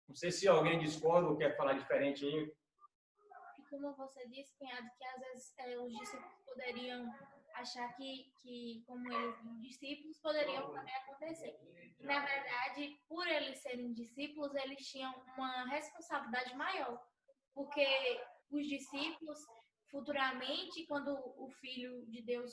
Não sei se alguém discorda ou quer falar diferente aí. Como você disse, Cunhado, que às vezes os discípulos poderiam achar que como eles são discípulos, poderiam também acontecer. Na verdade, por eles serem discípulos, eles tinham uma responsabilidade maior. Porque os discípulos, futuramente, quando o Filho de Deus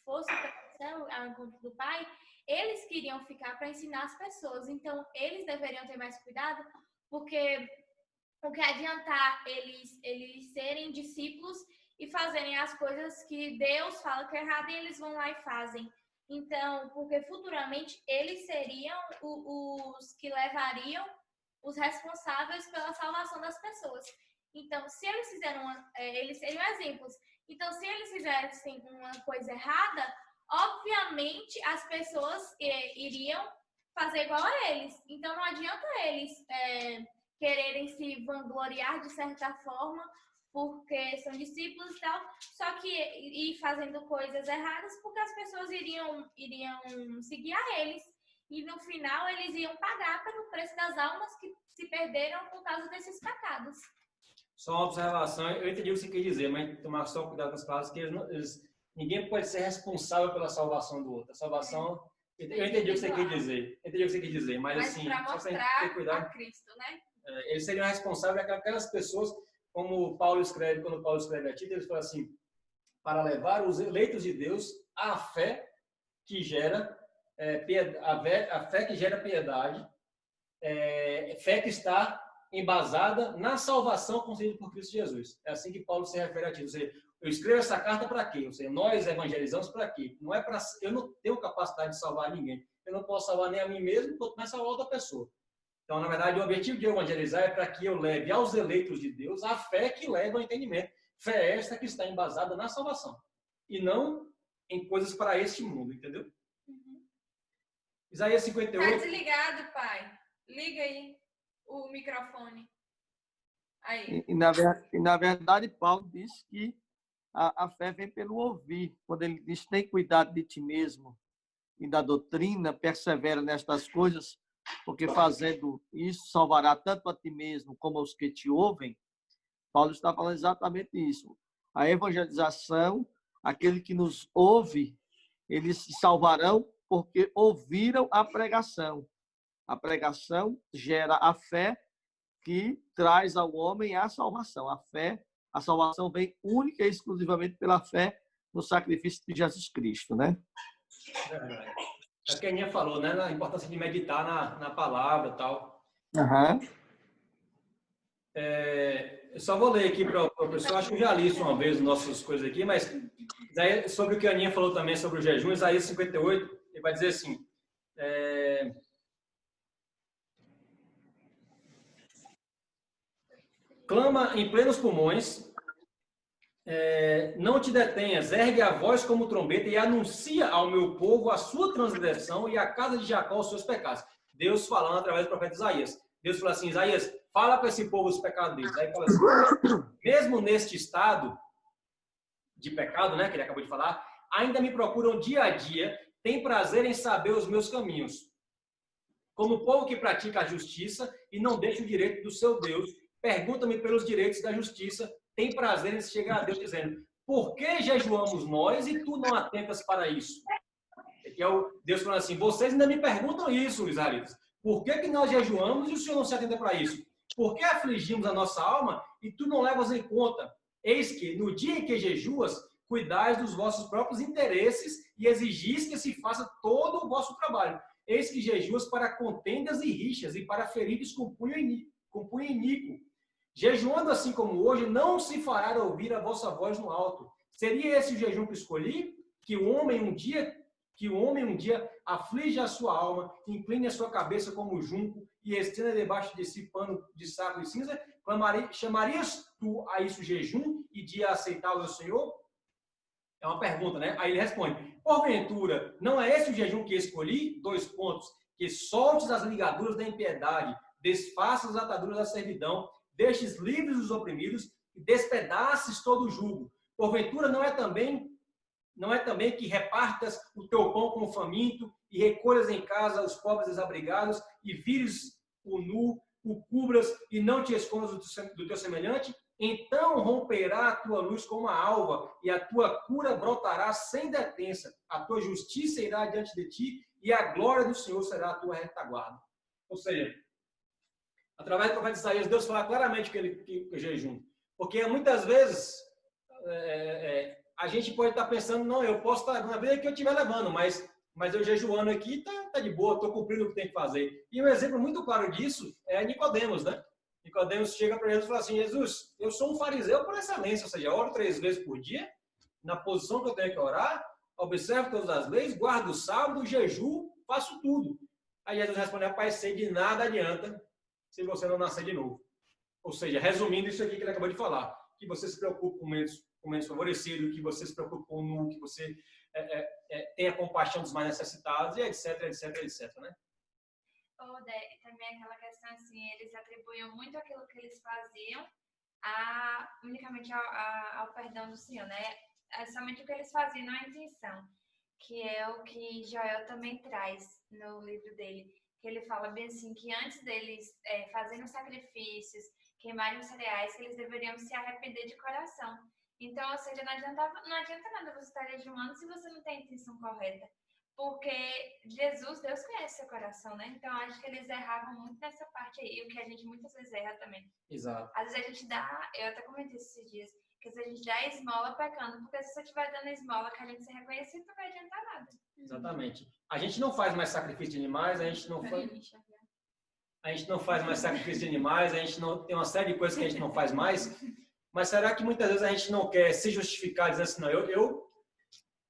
fosse para o céu, ao encontro do Pai, eles queriam ficar para ensinar as pessoas. Então, eles deveriam ter mais cuidado, porque o que adiantar eles serem discípulos e fazerem as coisas que Deus fala que é errado e eles vão lá e fazem. Então, porque futuramente eles seriam os que levariam os responsáveis pela salvação das pessoas. Então, se eles fizeram eles seriam exemplos. Então, se eles fizessem uma coisa errada, obviamente as pessoas iriam fazer igual a eles. Então, não adianta eles quererem se vangloriar de certa forma, porque são discípulos e tal, só que ir fazendo coisas erradas, porque as pessoas iriam seguir a eles. E no final eles iam pagar pelo preço das almas que se perderam por causa desses pecados. Só uma observação, eu entendi o que você quer dizer, mas tomar só cuidado com as palavras, que ninguém pode ser responsável pela salvação do outro. A salvação, eu entendi o que você quer dizer, mas assim, para mostrar a Cristo, né? Eles seriam responsáveis aquelas pessoas, como Paulo escreve, quando Paulo escreve a Tito, ele fala assim, para levar os eleitos de Deus à fé que gera a fé que gera piedade, fé que está embasada na salvação concedida por Cristo Jesus. É assim que Paulo se refere a Tito. Ou seja, eu escrevo essa carta para quê? Ou seja, nós evangelizamos para quê? Não é para, eu não tenho capacidade de salvar ninguém. Eu não posso salvar nem a mim mesmo, quanto mais salvar outra pessoa. Então, na verdade, o objetivo de evangelizar é para que eu leve aos eleitos de Deus a fé que leva ao entendimento. Fé esta que está embasada na salvação e não em coisas para este mundo, entendeu? Isaías 58. Tá desligado, pai. Liga aí o microfone. Aí. E na verdade, Paulo diz que a fé vem pelo ouvir. Quando ele diz, tem cuidado de ti mesmo e da doutrina, persevera nestas coisas, porque fazendo isso salvará tanto a ti mesmo como aos que te ouvem. Paulo está falando exatamente isso. A evangelização, aquele que nos ouve, eles se salvarão porque ouviram a pregação. A pregação gera a fé que traz ao homem a salvação. A salvação vem única e exclusivamente pela fé no sacrifício de Jesus Cristo, né? É o que a Aninha falou, né? A importância de meditar na palavra e tal. Uhum. Eu só vou ler aqui para o pessoal, acho que eu já li isso uma vez, nossas coisas aqui, mas sobre o que a Aninha falou também sobre o jejum, Isaías 58, ele vai dizer assim, clama em plenos pulmões, não te detenhas, ergue a voz como trombeta e anuncia ao meu povo a sua transgressão e à casa de Jacó os seus pecados. Deus falando através do profeta Isaías. Deus fala assim, Isaías, fala para esse povo os pecados deles. Aí fala assim, mesmo neste estado de pecado, né, que ele acabou de falar, ainda me procuram dia a dia, têm prazer em saber os meus caminhos. Como o povo que pratica a justiça e não deixa o direito do seu Deus, pergunta-me pelos direitos da justiça, tem prazer em chegar a Deus dizendo, por que jejuamos nós e tu não atentas para isso? Que é o Deus falando assim, vocês ainda me perguntam isso, israelitas. Por que nós jejuamos e o Senhor não se atenta para isso? Por que afligimos a nossa alma e tu não levas em conta? Eis que, no dia em que jejuas, cuidais dos vossos próprios interesses e exigis que se faça todo o vosso trabalho. Eis que jejuas para contendas e rixas e para feridos com punho iníquo. Jejuando assim como hoje, não se fará ouvir a vossa voz no alto. Seria esse o jejum que escolhi? Que o homem um dia aflige a sua alma, incline a sua cabeça como junco e estenda debaixo de si pano de saco e cinza? Chamarias tu a isso jejum e dia aceitável ao Senhor? É uma pergunta, né? Aí ele responde, porventura, não é esse o jejum que escolhi? 2 pontos. Que soltes as ligaduras da impiedade, desfaças as ataduras da servidão, deixes livres os oprimidos e despedaces todo o jugo. Porventura não é também que repartas o teu pão com o faminto e recolhas em casa os pobres desabrigados e vires o nu, o cubras e não te escondas do teu semelhante? Então romperá a tua luz como a alva e a tua cura brotará sem detença. A tua justiça irá diante de ti e a glória do Senhor será a tua retaguarda. Ou seja, através do profeta Isaías, Deus fala claramente que o jejum. Porque muitas vezes a gente pode estar pensando, não, eu posso estar na vida que eu estiver levando, mas eu jejuando aqui tá de boa, estou cumprindo o que tem que fazer. E um exemplo muito claro disso é Nicodemos, né? Nicodemos chega para Jesus e fala assim, Jesus, eu sou um fariseu por excelência, ou seja, oro 3 vezes por dia, na posição que eu tenho que orar, observo todas as leis, guardo o sábado, jejuo, faço tudo. Aí Jesus responde, rapaz, sei de nada adianta se você não nascer de novo. Ou seja, resumindo isso aqui que ele acabou de falar, que você se preocupa com o menos favorecido, que você se preocupa com o nu, que você tenha compaixão dos mais necessitados, e etc, né? Também aquela questão assim, eles atribuíam muito aquilo que eles faziam unicamente ao perdão do Senhor, né? É somente o que eles faziam, não a intenção, que é o que Joel também traz no livro dele, que ele fala bem assim, que antes deles fazerem os sacrifícios, queimarem os cereais, que eles deveriam se arrepender de coração. Então, ou seja, não adianta nada você estar jejuando se você não tem a intenção correta. Porque Deus conhece seu coração, né? Então, acho que eles erravam muito nessa parte aí, o que a gente muitas vezes erra também. Exato. Às vezes a gente dá, eu até comentei esses dias, que às vezes a gente dá esmola pecando, porque se você estiver dando esmola que a gente se reconhecer, não vai adiantar nada. Exatamente. A gente não faz mais sacrifício de animais, a gente não faz mais sacrifício de animais, a gente não tem uma série de coisas que a gente não faz mais, mas será que muitas vezes a gente não quer se justificar dizendo assim, não, eu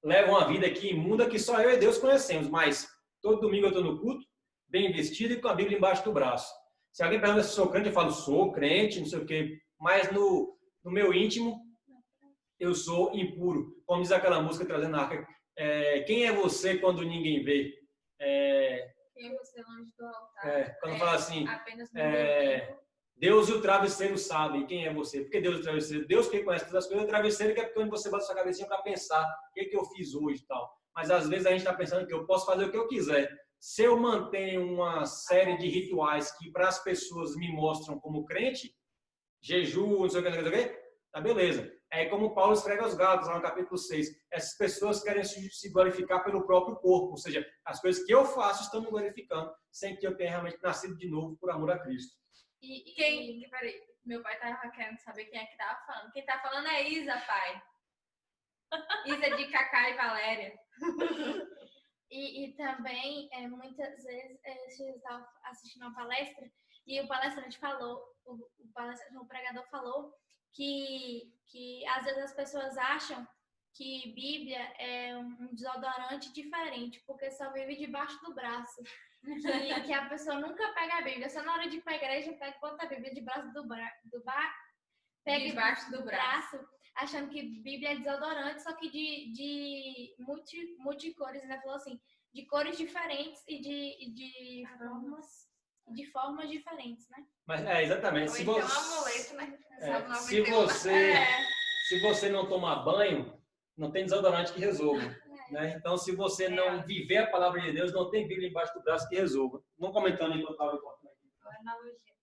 levo uma vida aqui imunda que só eu e Deus conhecemos, mas todo domingo eu estou no culto, bem vestido e com a Bíblia embaixo do braço. Se alguém pergunta se sou crente, eu falo, sou crente, não sei o quê. Mas no meu íntimo, eu sou impuro. Como diz aquela música Trazendo a Arca, quem é você quando ninguém vê? Quem é você longe do altar? Quando fala assim, Apenas no domingo. Deus e o travesseiro sabem quem é você. Por que Deus e o travesseiro? Deus que conhece todas as coisas, o travesseiro que é onde você bota sua cabecinha para pensar o que eu fiz hoje e tal. Mas às vezes a gente está pensando que eu posso fazer o que eu quiser. Se eu mantenho uma série de rituais que para as pessoas me mostram como crente, jejum, não sei o que, tá beleza. É como Paulo escreve aos Gálatas, lá no capítulo 6. Essas pessoas querem se glorificar pelo próprio corpo, ou seja, as coisas que eu faço estão me glorificando, sem que eu tenha realmente nascido de novo por amor a Cristo. Peraí, meu pai tava querendo saber quem é que tava falando. Quem tá falando é Isa, pai. Isa de Cacá e Valéria. E também, muitas vezes, eu estava assistindo uma palestra e o palestrante falou, o pregador falou que às vezes as pessoas acham que Bíblia é um desodorante diferente, porque só vive debaixo do braço. Que a pessoa nunca pega a Bíblia, só na hora de ir para a igreja, bota a Bíblia debaixo do braço, achando que Bíblia é desodorante, só que de multicores, né? Falou assim, de cores diferentes e de formas diferentes, né? Mas exatamente. Ou então amuleto, né? Se você não tomar banho, não tem desodorante que resolva. Né? Então, se você não viver a palavra de Deus, não tem Bíblia embaixo do braço que resolva. Não comentando enquanto estava contando aqui. Boa analogia.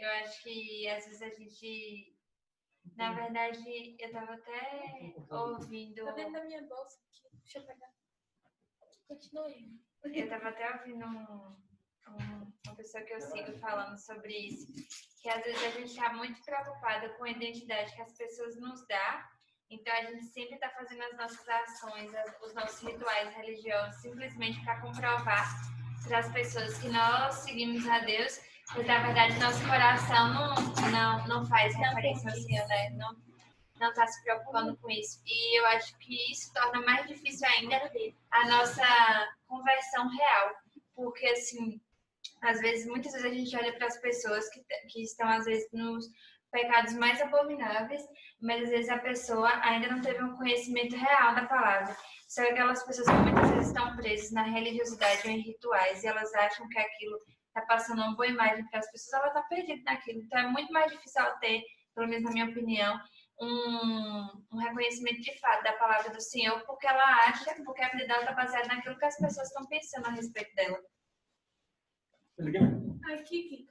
Eu acho que às vezes a gente, na verdade, eu estava até ouvindo. Tá dentro da minha bolsa aqui. Deixa eu pegar. Continue. Eu estava até ouvindo uma pessoa que eu sigo falando sobre isso, que às vezes a gente está muito preocupada com a identidade que as pessoas nos dão. Então, a gente sempre está fazendo as nossas ações, os nossos rituais religiosos, simplesmente para comprovar para as pessoas que nós seguimos a Deus, mas, na verdade, nosso coração não faz referência ao Senhor, né? Não está se preocupando com isso. E eu acho que isso torna mais difícil ainda a nossa conversão real. Porque, assim, muitas vezes a gente olha para as pessoas que estão, às vezes, nos pecados mais abomináveis, mas às vezes a pessoa ainda não teve um conhecimento real da palavra. São aquelas pessoas que muitas vezes estão presas na religiosidade ou em rituais e elas acham que aquilo está passando uma boa imagem para as pessoas, ela está perdida naquilo. Então é muito mais difícil ela ter, pelo menos na minha opinião, um reconhecimento de fato da palavra do Senhor, porque ela acha, porque a vida dela está baseada naquilo que as pessoas estão pensando a respeito dela. Aqui.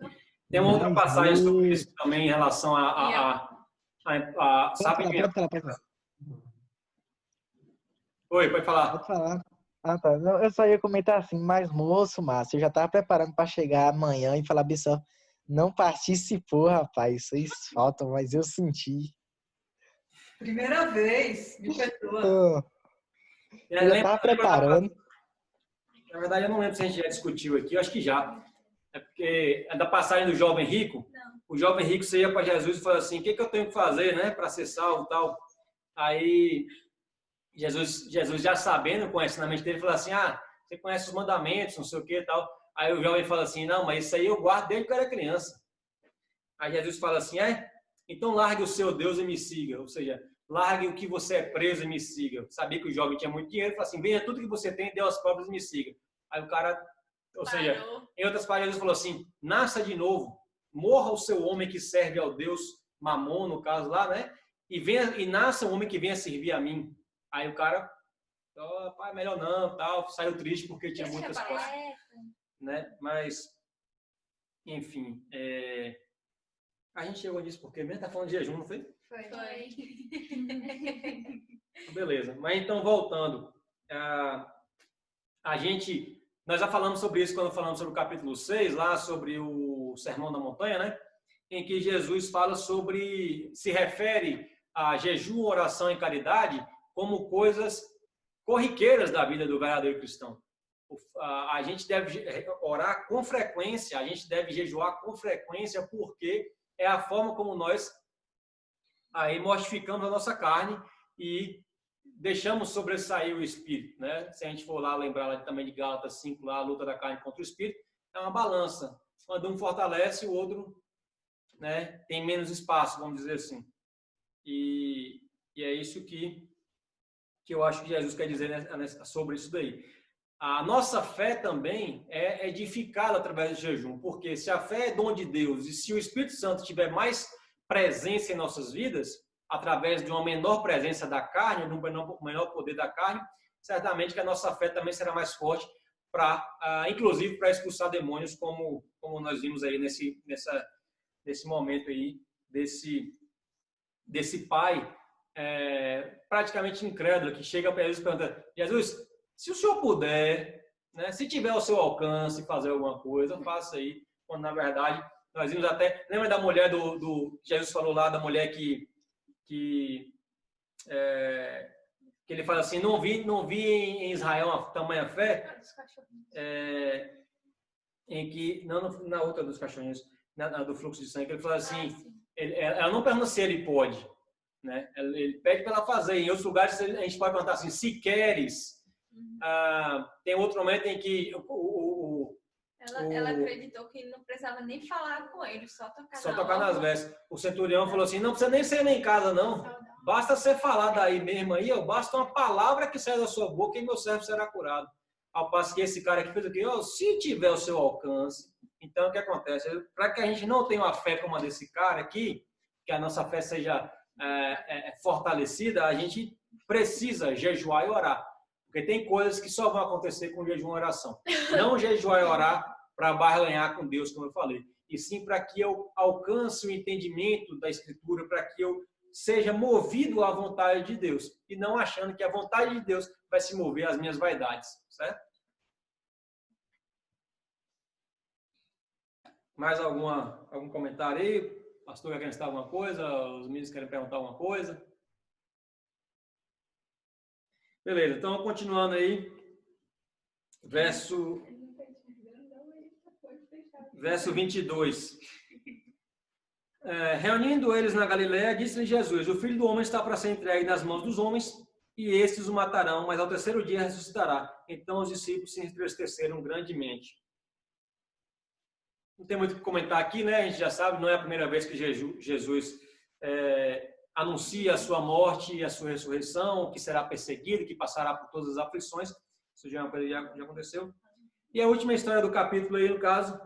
Tem uma outra passagem sobre isso também em relação sabe que... Pode falar. Oi, pode falar. Pode falar. Ah, tá. Não, eu só ia comentar assim, mas moço, Márcio, eu já tava preparando para chegar amanhã e falar, pessoal, não participou, rapaz, vocês faltam, mas eu senti. Primeira vez, me perdoa. Eu já tava preparando. Na verdade, eu não lembro se a gente já discutiu aqui, eu acho que já. É porque é da passagem do jovem rico. Não. O jovem rico ia para Jesus e falou assim, o que eu tenho que fazer, né, para ser salvo e tal. Aí Jesus já sabendo, com o ensinamento dele, falou assim, você conhece os mandamentos, não sei o que e tal. Aí o jovem fala assim, não, mas isso aí eu guardo desde que eu era criança. Aí Jesus fala assim, então largue o seu Deus e me siga. Ou seja, largue o que você é preso e me siga. Sabia que o jovem tinha muito dinheiro, falou assim, venha tudo que você tem, dê aos pobres e me siga. Aí o cara... Ou seja, em outras palavras, Jesus falou assim, nasça de novo, morra o seu homem que serve ao Deus Mamon, no caso lá, né? E nasça um homem que venha servir a mim. Aí o cara, pai, melhor não, tal, saiu triste porque tinha muitas coisas, né? Mas, enfim, a gente chegou nisso porque mesmo tá falando de jejum, não foi? Foi. Beleza, mas então voltando, nós já falamos sobre isso quando falamos sobre o capítulo 6, lá sobre o Sermão da Montanha, né? Em que Jesus fala se refere a jejum, oração e caridade como coisas corriqueiras da vida do verdadeiro cristão. A gente deve orar com frequência, a gente deve jejuar com frequência, porque é a forma como nós aí mortificamos a nossa carne e deixamos sobressair o espírito, né? Se a gente for lá lembrar lá também de Gálatas 5, lá, a luta da carne contra o espírito, é uma balança. quando um fortalece, o outro, né, tem menos espaço, vamos dizer assim. E é isso que eu acho que Jesus quer dizer sobre isso daí. A nossa fé também é edificada através do jejum, porque se a fé é dom de Deus e se o Espírito Santo tiver mais presença em nossas vidas, através de uma menor presença da carne, de um menor poder da carne, certamente que a nossa fé também será mais forte, inclusive para expulsar demônios, como nós vimos aí nesse momento aí, desse pai praticamente incrédulo, que chega para Jesus e pergunta: Jesus, se o senhor puder, né, se tiver ao seu alcance fazer alguma coisa, faça aí. Quando na verdade nós vimos até, lembra da mulher Jesus falou lá da mulher que ele fala assim: não vi em Israel uma tamanha fé, em que não na outra dos cachorrinhos, do fluxo de sangue, ele fala assim, ela não pergunta se ele pode, né? Ele pede para ela fazer. Em outros lugares a gente pode perguntar assim: se queres. Tem outro momento em que ela acreditou que não precisava nem falar com ele, só tocar nas vestes. O centurião falou assim: não precisa nem ser nem em casa, não. Basta você falar daí mesmo aí, basta uma palavra que sai da sua boca e meu servo será curado. Ao passo que esse cara aqui fez aqui: se tiver o seu alcance. Então, o que acontece? Para que a gente não tenha uma fé como a desse cara aqui, que a nossa fé seja fortalecida, a gente precisa jejuar e orar. Porque tem coisas que só vão acontecer com jejum e oração. Não jejuar e orar para barganhar com Deus, como eu falei. E sim para que eu alcance o entendimento da Escritura, para que eu seja movido à vontade de Deus. E não achando que a vontade de Deus vai se mover às minhas vaidades. Certo? Mais algum comentário aí? Pastor quer acrescentar alguma coisa? Os meninos querem perguntar alguma coisa? Beleza, então continuando aí, verso 22. Reunindo eles na Galiléia, disse-lhe Jesus: o Filho do Homem está para ser entregue nas mãos dos homens, e estes o matarão, mas ao terceiro dia ressuscitará. Então os discípulos se entristeceram grandemente. Não tem muito o que comentar aqui, né? A gente já sabe, não é a primeira vez que Jesus anuncia a sua morte e a sua ressurreição, que será perseguido, que passará por todas as aflições. Isso já aconteceu. E a última história do capítulo aí, no caso,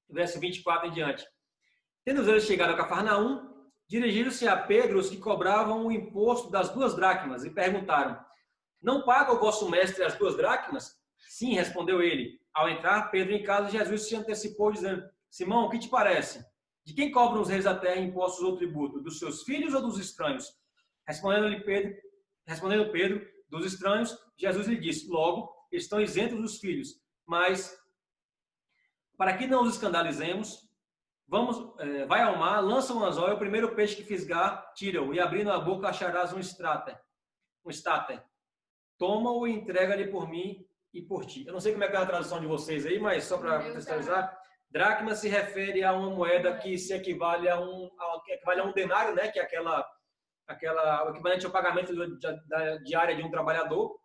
verso 24 em diante. Tendo eles chegado a Cafarnaum, dirigiram-se a Pedro os que cobravam o imposto das 2 dracmas e perguntaram: não paga o vosso mestre as 2 dracmas? Sim, respondeu ele. Ao entrar Pedro em casa, Jesus se antecipou dizendo: Simão, o que te parece? De quem cobram os reis da terra impostos ou tributo? Dos seus filhos ou dos estranhos? Respondendo Pedro, dos estranhos, Jesus lhe disse: logo, estão isentos dos filhos. Mas, para que não os escandalizemos, vai ao mar, lança um anzol, e o primeiro peixe que fisgar, tira-o, e abrindo a boca acharás um estáter. Toma-o e entrega-lhe por mim e por ti. Eu não sei como é que é a tradução de vocês aí, mas só para contextualizar, dracma se refere a uma moeda que se equivale a um denário, né? Que é o equivalente ao pagamento da diária de um trabalhador.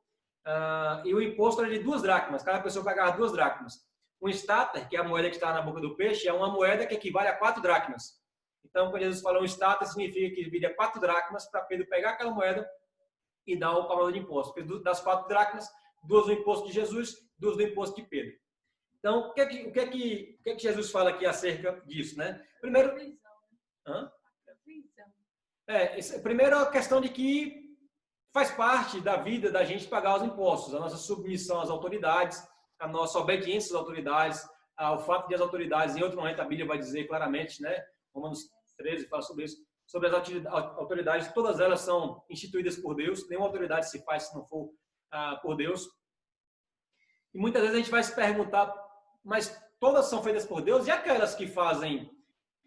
E o imposto era de 2 dracmas. Cada pessoa pagava 2 dracmas. Um estáter, que é a moeda que está na boca do peixe, é uma moeda que equivale a 4 dracmas. Então, quando Jesus fala um estáter, significa que divide a 4 dracmas para Pedro pegar aquela moeda e dar o pagamento de imposto. Porque das 4 dracmas, 2 do imposto de Jesus, 2 do imposto de Pedro. Então, o que é que Jesus fala aqui acerca disso, né? Primeiro, primeiro a questão de que faz parte da vida da gente pagar os impostos, a nossa submissão às autoridades, a nossa obediência às autoridades, o fato de as autoridades, em outro momento a Bíblia vai dizer claramente, né? Romanos 13 fala sobre isso, sobre as autoridades, todas elas são instituídas por Deus, nenhuma autoridade se faz se não for por Deus. E muitas vezes a gente vai se perguntar: mas todas são feitas por Deus? E aquelas que fazem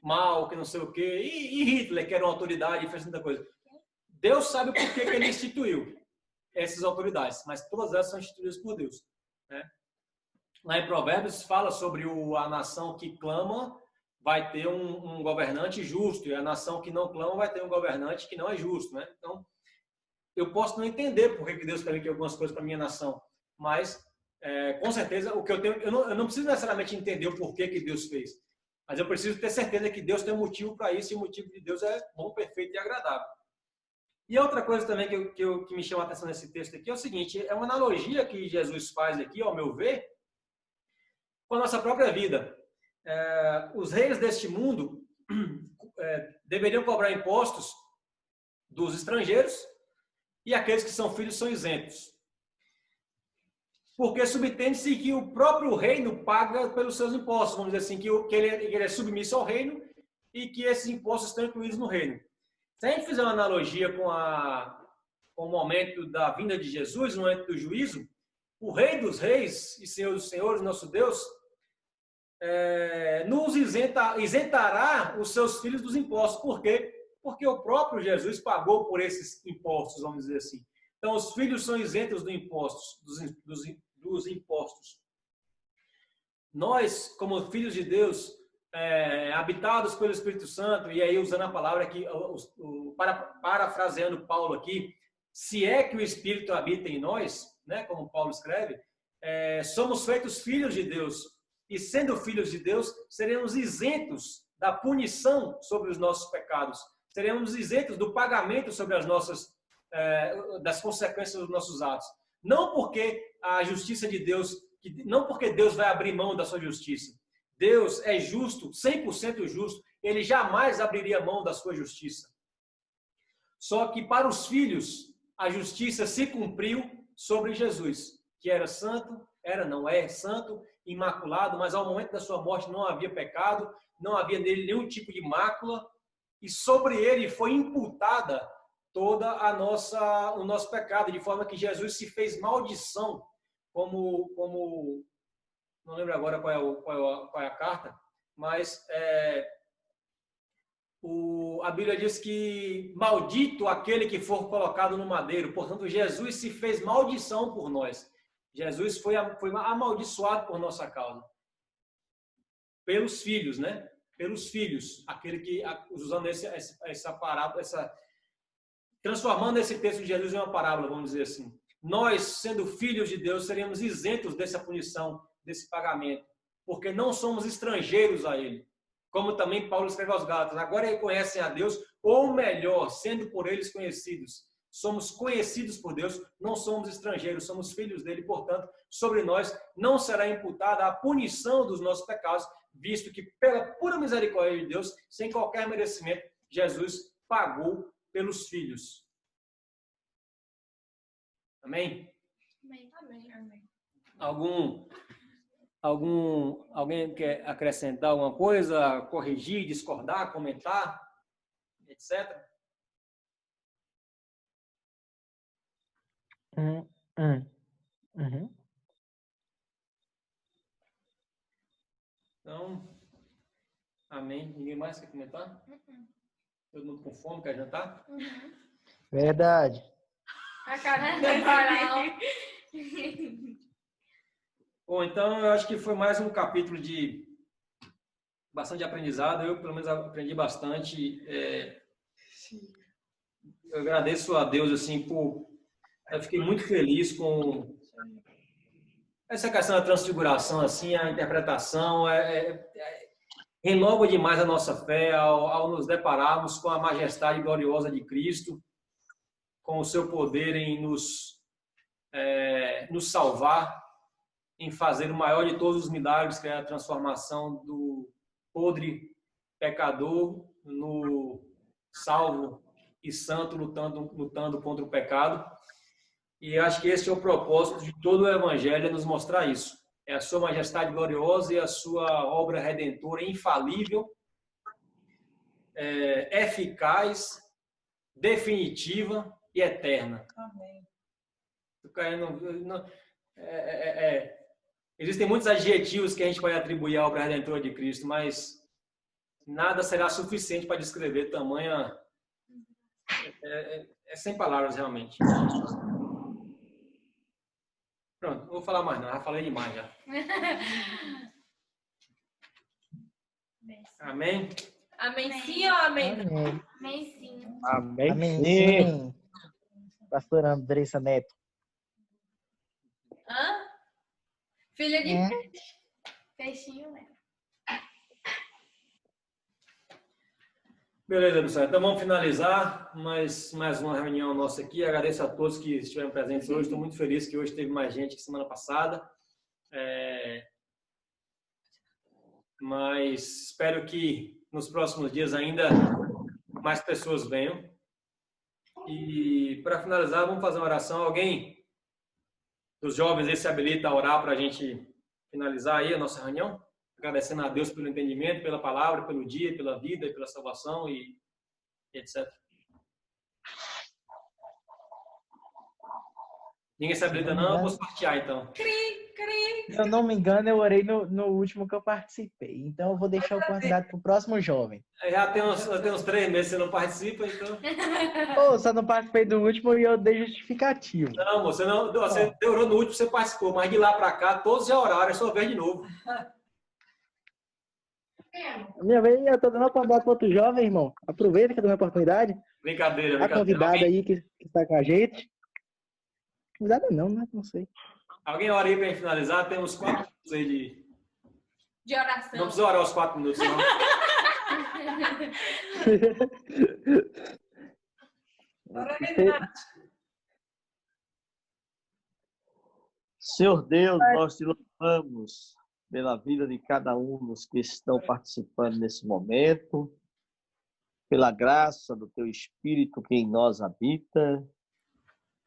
mal, que não sei o quê? E Hitler, que era uma autoridade e fez muita coisa? Deus sabe por que ele instituiu essas autoridades, mas todas elas são instituídas por Deus, né? Lá em Provérbios fala sobre a nação que clama vai ter um governante justo, e a nação que não clama vai ter um governante que não é justo, né? Então, eu posso não entender por que Deus permite algumas coisas para a minha nação, mas com certeza, o que eu tenho, eu não preciso necessariamente entender o porquê que Deus fez, mas eu preciso ter certeza que Deus tem um motivo para isso, e o motivo de Deus é bom, perfeito e agradável. E outra coisa também que me chama a atenção nesse texto aqui é o seguinte, é uma analogia que Jesus faz aqui, ao meu ver, com a nossa própria vida. Os reis deste mundo deveriam cobrar impostos dos estrangeiros e aqueles que são filhos são isentos. Porque subtende-se que o próprio reino paga pelos seus impostos, vamos dizer assim, que ele é submisso ao reino e que esses impostos estão incluídos no reino. Se a gente fizer uma analogia com o momento da vinda de Jesus, no momento do juízo, o Rei dos Reis e Senhor dos Senhores, nosso Deus, nos isentará os seus filhos dos impostos. Por quê? Porque o próprio Jesus pagou por esses impostos, vamos dizer assim. Então, os filhos são isentos dos impostos. Nós, como filhos de Deus, habitados pelo Espírito Santo, e aí usando a palavra aqui, parafraseando Paulo aqui, se é que o Espírito habita em nós, né, como Paulo escreve, somos feitos filhos de Deus, e sendo filhos de Deus, seremos isentos da punição sobre os nossos pecados, seremos isentos do pagamento sobre as nossas, das consequências dos nossos atos. Não porque a justiça de Deus, não porque Deus vai abrir mão da sua justiça. Deus é justo, 100% justo, ele jamais abriria mão da sua justiça. Só que para os filhos, a justiça se cumpriu sobre Jesus, que era santo, não é santo, imaculado, mas ao momento da sua morte não havia pecado, não havia nele nenhum tipo de mácula, e sobre ele foi imputada toda o nosso pecado, de forma que Jesus se fez maldição, como não lembro agora qual é a carta, mas a Bíblia diz que maldito aquele que for colocado no madeiro. Portanto, Jesus se fez maldição por nós. Jesus foi amaldiçoado por nossa causa. Pelos filhos, né? Pelos filhos. Aquele que, usando essa parábola, transformando esse texto de Jesus em uma parábola, vamos dizer assim. Nós, sendo filhos de Deus, seríamos isentos dessa punição, desse pagamento, porque não somos estrangeiros a Ele. Como também Paulo escreve aos Gálatas, agora reconhecem a Deus, ou melhor, sendo por eles conhecidos. Somos conhecidos por Deus, não somos estrangeiros, somos filhos dele, portanto, sobre nós não será imputada a punição dos nossos pecados, visto que pela pura misericórdia de Deus, sem qualquer merecimento, Jesus pagou pelos filhos. Amém? Amém. Alguém quer acrescentar alguma coisa, corrigir, discordar, comentar, etc? Uhum. Então, amém. Ninguém mais quer comentar? Todo mundo com fome, quer jantar? Verdade. A cara do coral. Bom, então eu acho que foi mais um capítulo de bastante aprendizado. Eu, pelo menos, aprendi bastante. Eu agradeço a Deus, assim, eu fiquei muito feliz com essa questão da transfiguração, assim, a interpretação. Renova demais a nossa fé ao nos depararmos com a majestade gloriosa de Cristo, com o seu poder em nos salvar, em fazer o maior de todos os milagres, que é a transformação do podre pecador no salvo e santo, lutando contra o pecado. E acho que esse é o propósito de todo o Evangelho, é nos mostrar isso. É a sua majestade gloriosa e a sua obra redentora infalível, eficaz, definitiva e eterna. Amém. Existem muitos adjetivos que a gente pode atribuir à obra redentora de Cristo, mas nada será suficiente para descrever tamanha... sem palavras, realmente. Pronto, não vou falar mais não, já falei demais já. Amém? Amém sim ou amém? Amém. Amém sim. Amém. Amém. Sim. Sim. Pastor Andressa Neto. Hã? Filha de peixe. Peixinho, né? Beleza, pessoal. Então vamos finalizar mais uma reunião nossa aqui. Agradeço a todos que estiveram presentes hoje. Estou muito feliz que hoje teve mais gente que semana passada. Mas espero que nos próximos dias ainda mais pessoas venham. E para finalizar, vamos fazer uma oração. Alguém dos jovens aí se habilita a orar para a gente finalizar aí a nossa reunião? Agradecendo a Deus pelo entendimento, pela palavra, pelo dia, pela vida e pela salvação e etc. Ninguém se habilita não? Eu vou sortear então. Se eu não me engano, eu orei no último que eu participei. Então eu vou deixar a oportunidade para o próximo jovem. Já tem uns 3 meses que você não participa, então. Pô, só não participei do último e eu dei justificativo. Não, você orou no último, você participou, mas de lá para cá, todos já oraram, é sua vez de novo. Minha vez, eu tô dando a oportunidade para outro jovem, irmão. Aproveita que eu dou a oportunidade. Brincadeira. A convidada aí que está com a gente. Convidada não, né? Não sei. Alguém ora aí para finalizar? Temos 4 minutos aí de oração. Não precisa orar os 4 minutos, não. Senhor Deus, nós te louvamos pela vida de cada um dos que estão participando nesse momento, pela graça do teu Espírito que em nós habita,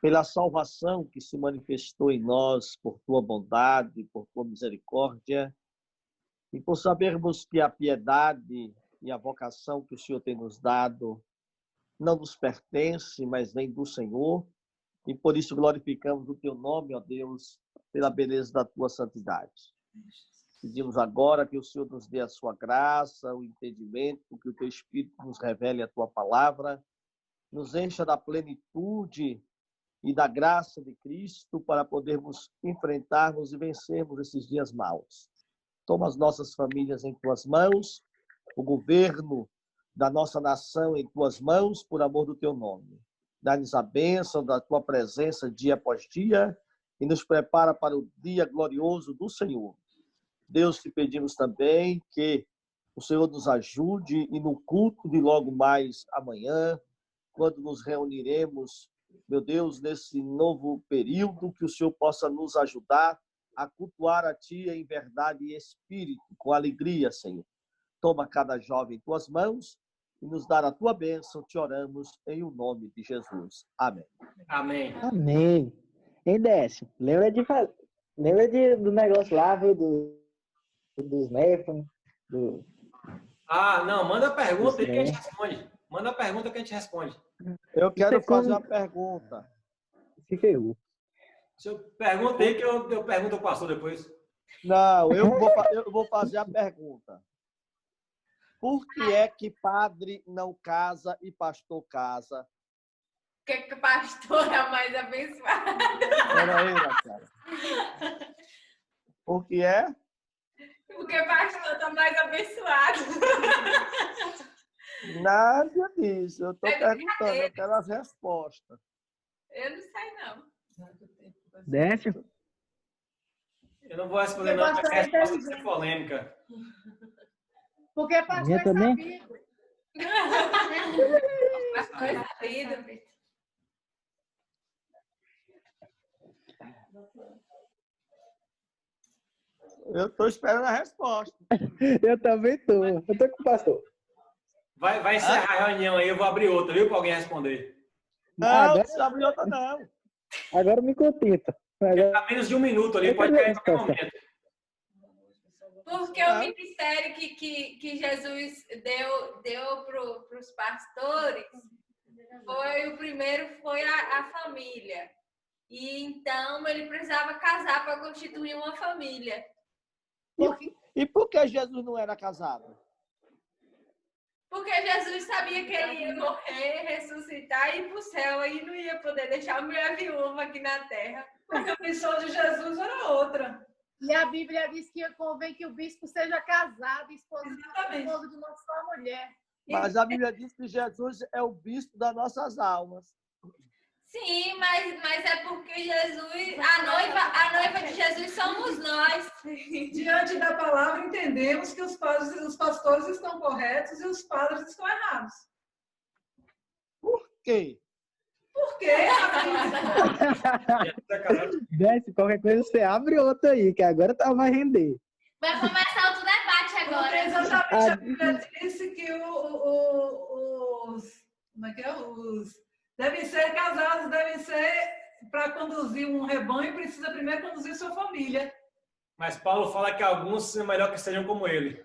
pela salvação que se manifestou em nós por tua bondade, por tua misericórdia, e por sabermos que a piedade e a vocação que o Senhor tem nos dado não nos pertence, mas vem do Senhor, e por isso glorificamos o teu nome, ó Deus, pela beleza da tua santidade. Pedimos agora que o Senhor nos dê a sua graça, o entendimento, que o teu Espírito nos revele a tua palavra, nos encha da plenitude e da graça de Cristo para podermos enfrentarmos e vencermos esses dias maus. Toma as nossas famílias em tuas mãos, o governo da nossa nação em tuas mãos, por amor do teu nome. Dá-nos a bênção da tua presença dia após dia e nos prepara para o dia glorioso do Senhor. Deus, te pedimos também que o Senhor nos ajude e no culto de logo mais amanhã, quando nos reuniremos, meu Deus, nesse novo período, que o Senhor possa nos ajudar a cultuar a Ti em verdade e espírito, com alegria, Senhor. Toma cada jovem em Tuas mãos e nos dá a Tua bênção, te oramos em o nome de Jesus. Amém. Amém. Amém. Hein, Décio? Lembra do negócio lá, viu? Dos Nephilim, Não, manda a pergunta aí que a gente responde. Manda a pergunta que a gente responde. Eu quero fazer uma pergunta. Se ferrou. Pergunta aí que eu pergunto ao pastor depois. Não, eu vou fazer a pergunta. Por que é que padre não casa e pastor casa? Porque pastor é mais abençoado. Peraí, cara. Por que é? Porque pastor tá mais abençoado. Nada disso. Eu estou perguntando, eu quero as respostas. Eu não sei, não. Décio? Eu não vou responder, não, porque a resposta vai ser polêmica. Porque pastor é sabido. Pastor é sabido. Eu estou esperando a resposta. Eu também tô. Eu tô com o pastor. Vai encerrar a reunião aí, eu vou abrir outra, viu, para alguém responder. Não, não abre outra, não. Agora me contenta. Há menos de 1 minuto ali, pode cair em qualquer momento. Porque o ministério que Jesus deu para os pastores o primeiro foi a família. E então ele precisava casar para constituir uma família. E por que Jesus não era casado? Porque Jesus sabia que ele ia morrer, ressuscitar e ir para o céu. E não ia poder deixar a mulher viúva aqui na terra. Porque a missão de Jesus era outra. E a Bíblia diz que convém que o bispo seja casado, esposo de uma só mulher. Mas a Bíblia diz que Jesus é o bispo das nossas almas. Sim, mas é porque Jesus, a noiva de Jesus somos nós. Diante da palavra, entendemos que os pastores estão corretos e os padres estão errados. Por quê? Por quê? Desce, qualquer coisa você abre outra aí, que agora vai render. Vai começar outro debate Porque agora. exatamente a Bíblia disse que os devem ser casados, devem ser, para conduzir um rebanho, precisa primeiro conduzir sua família. Mas Paulo fala que alguns é melhor que sejam como ele.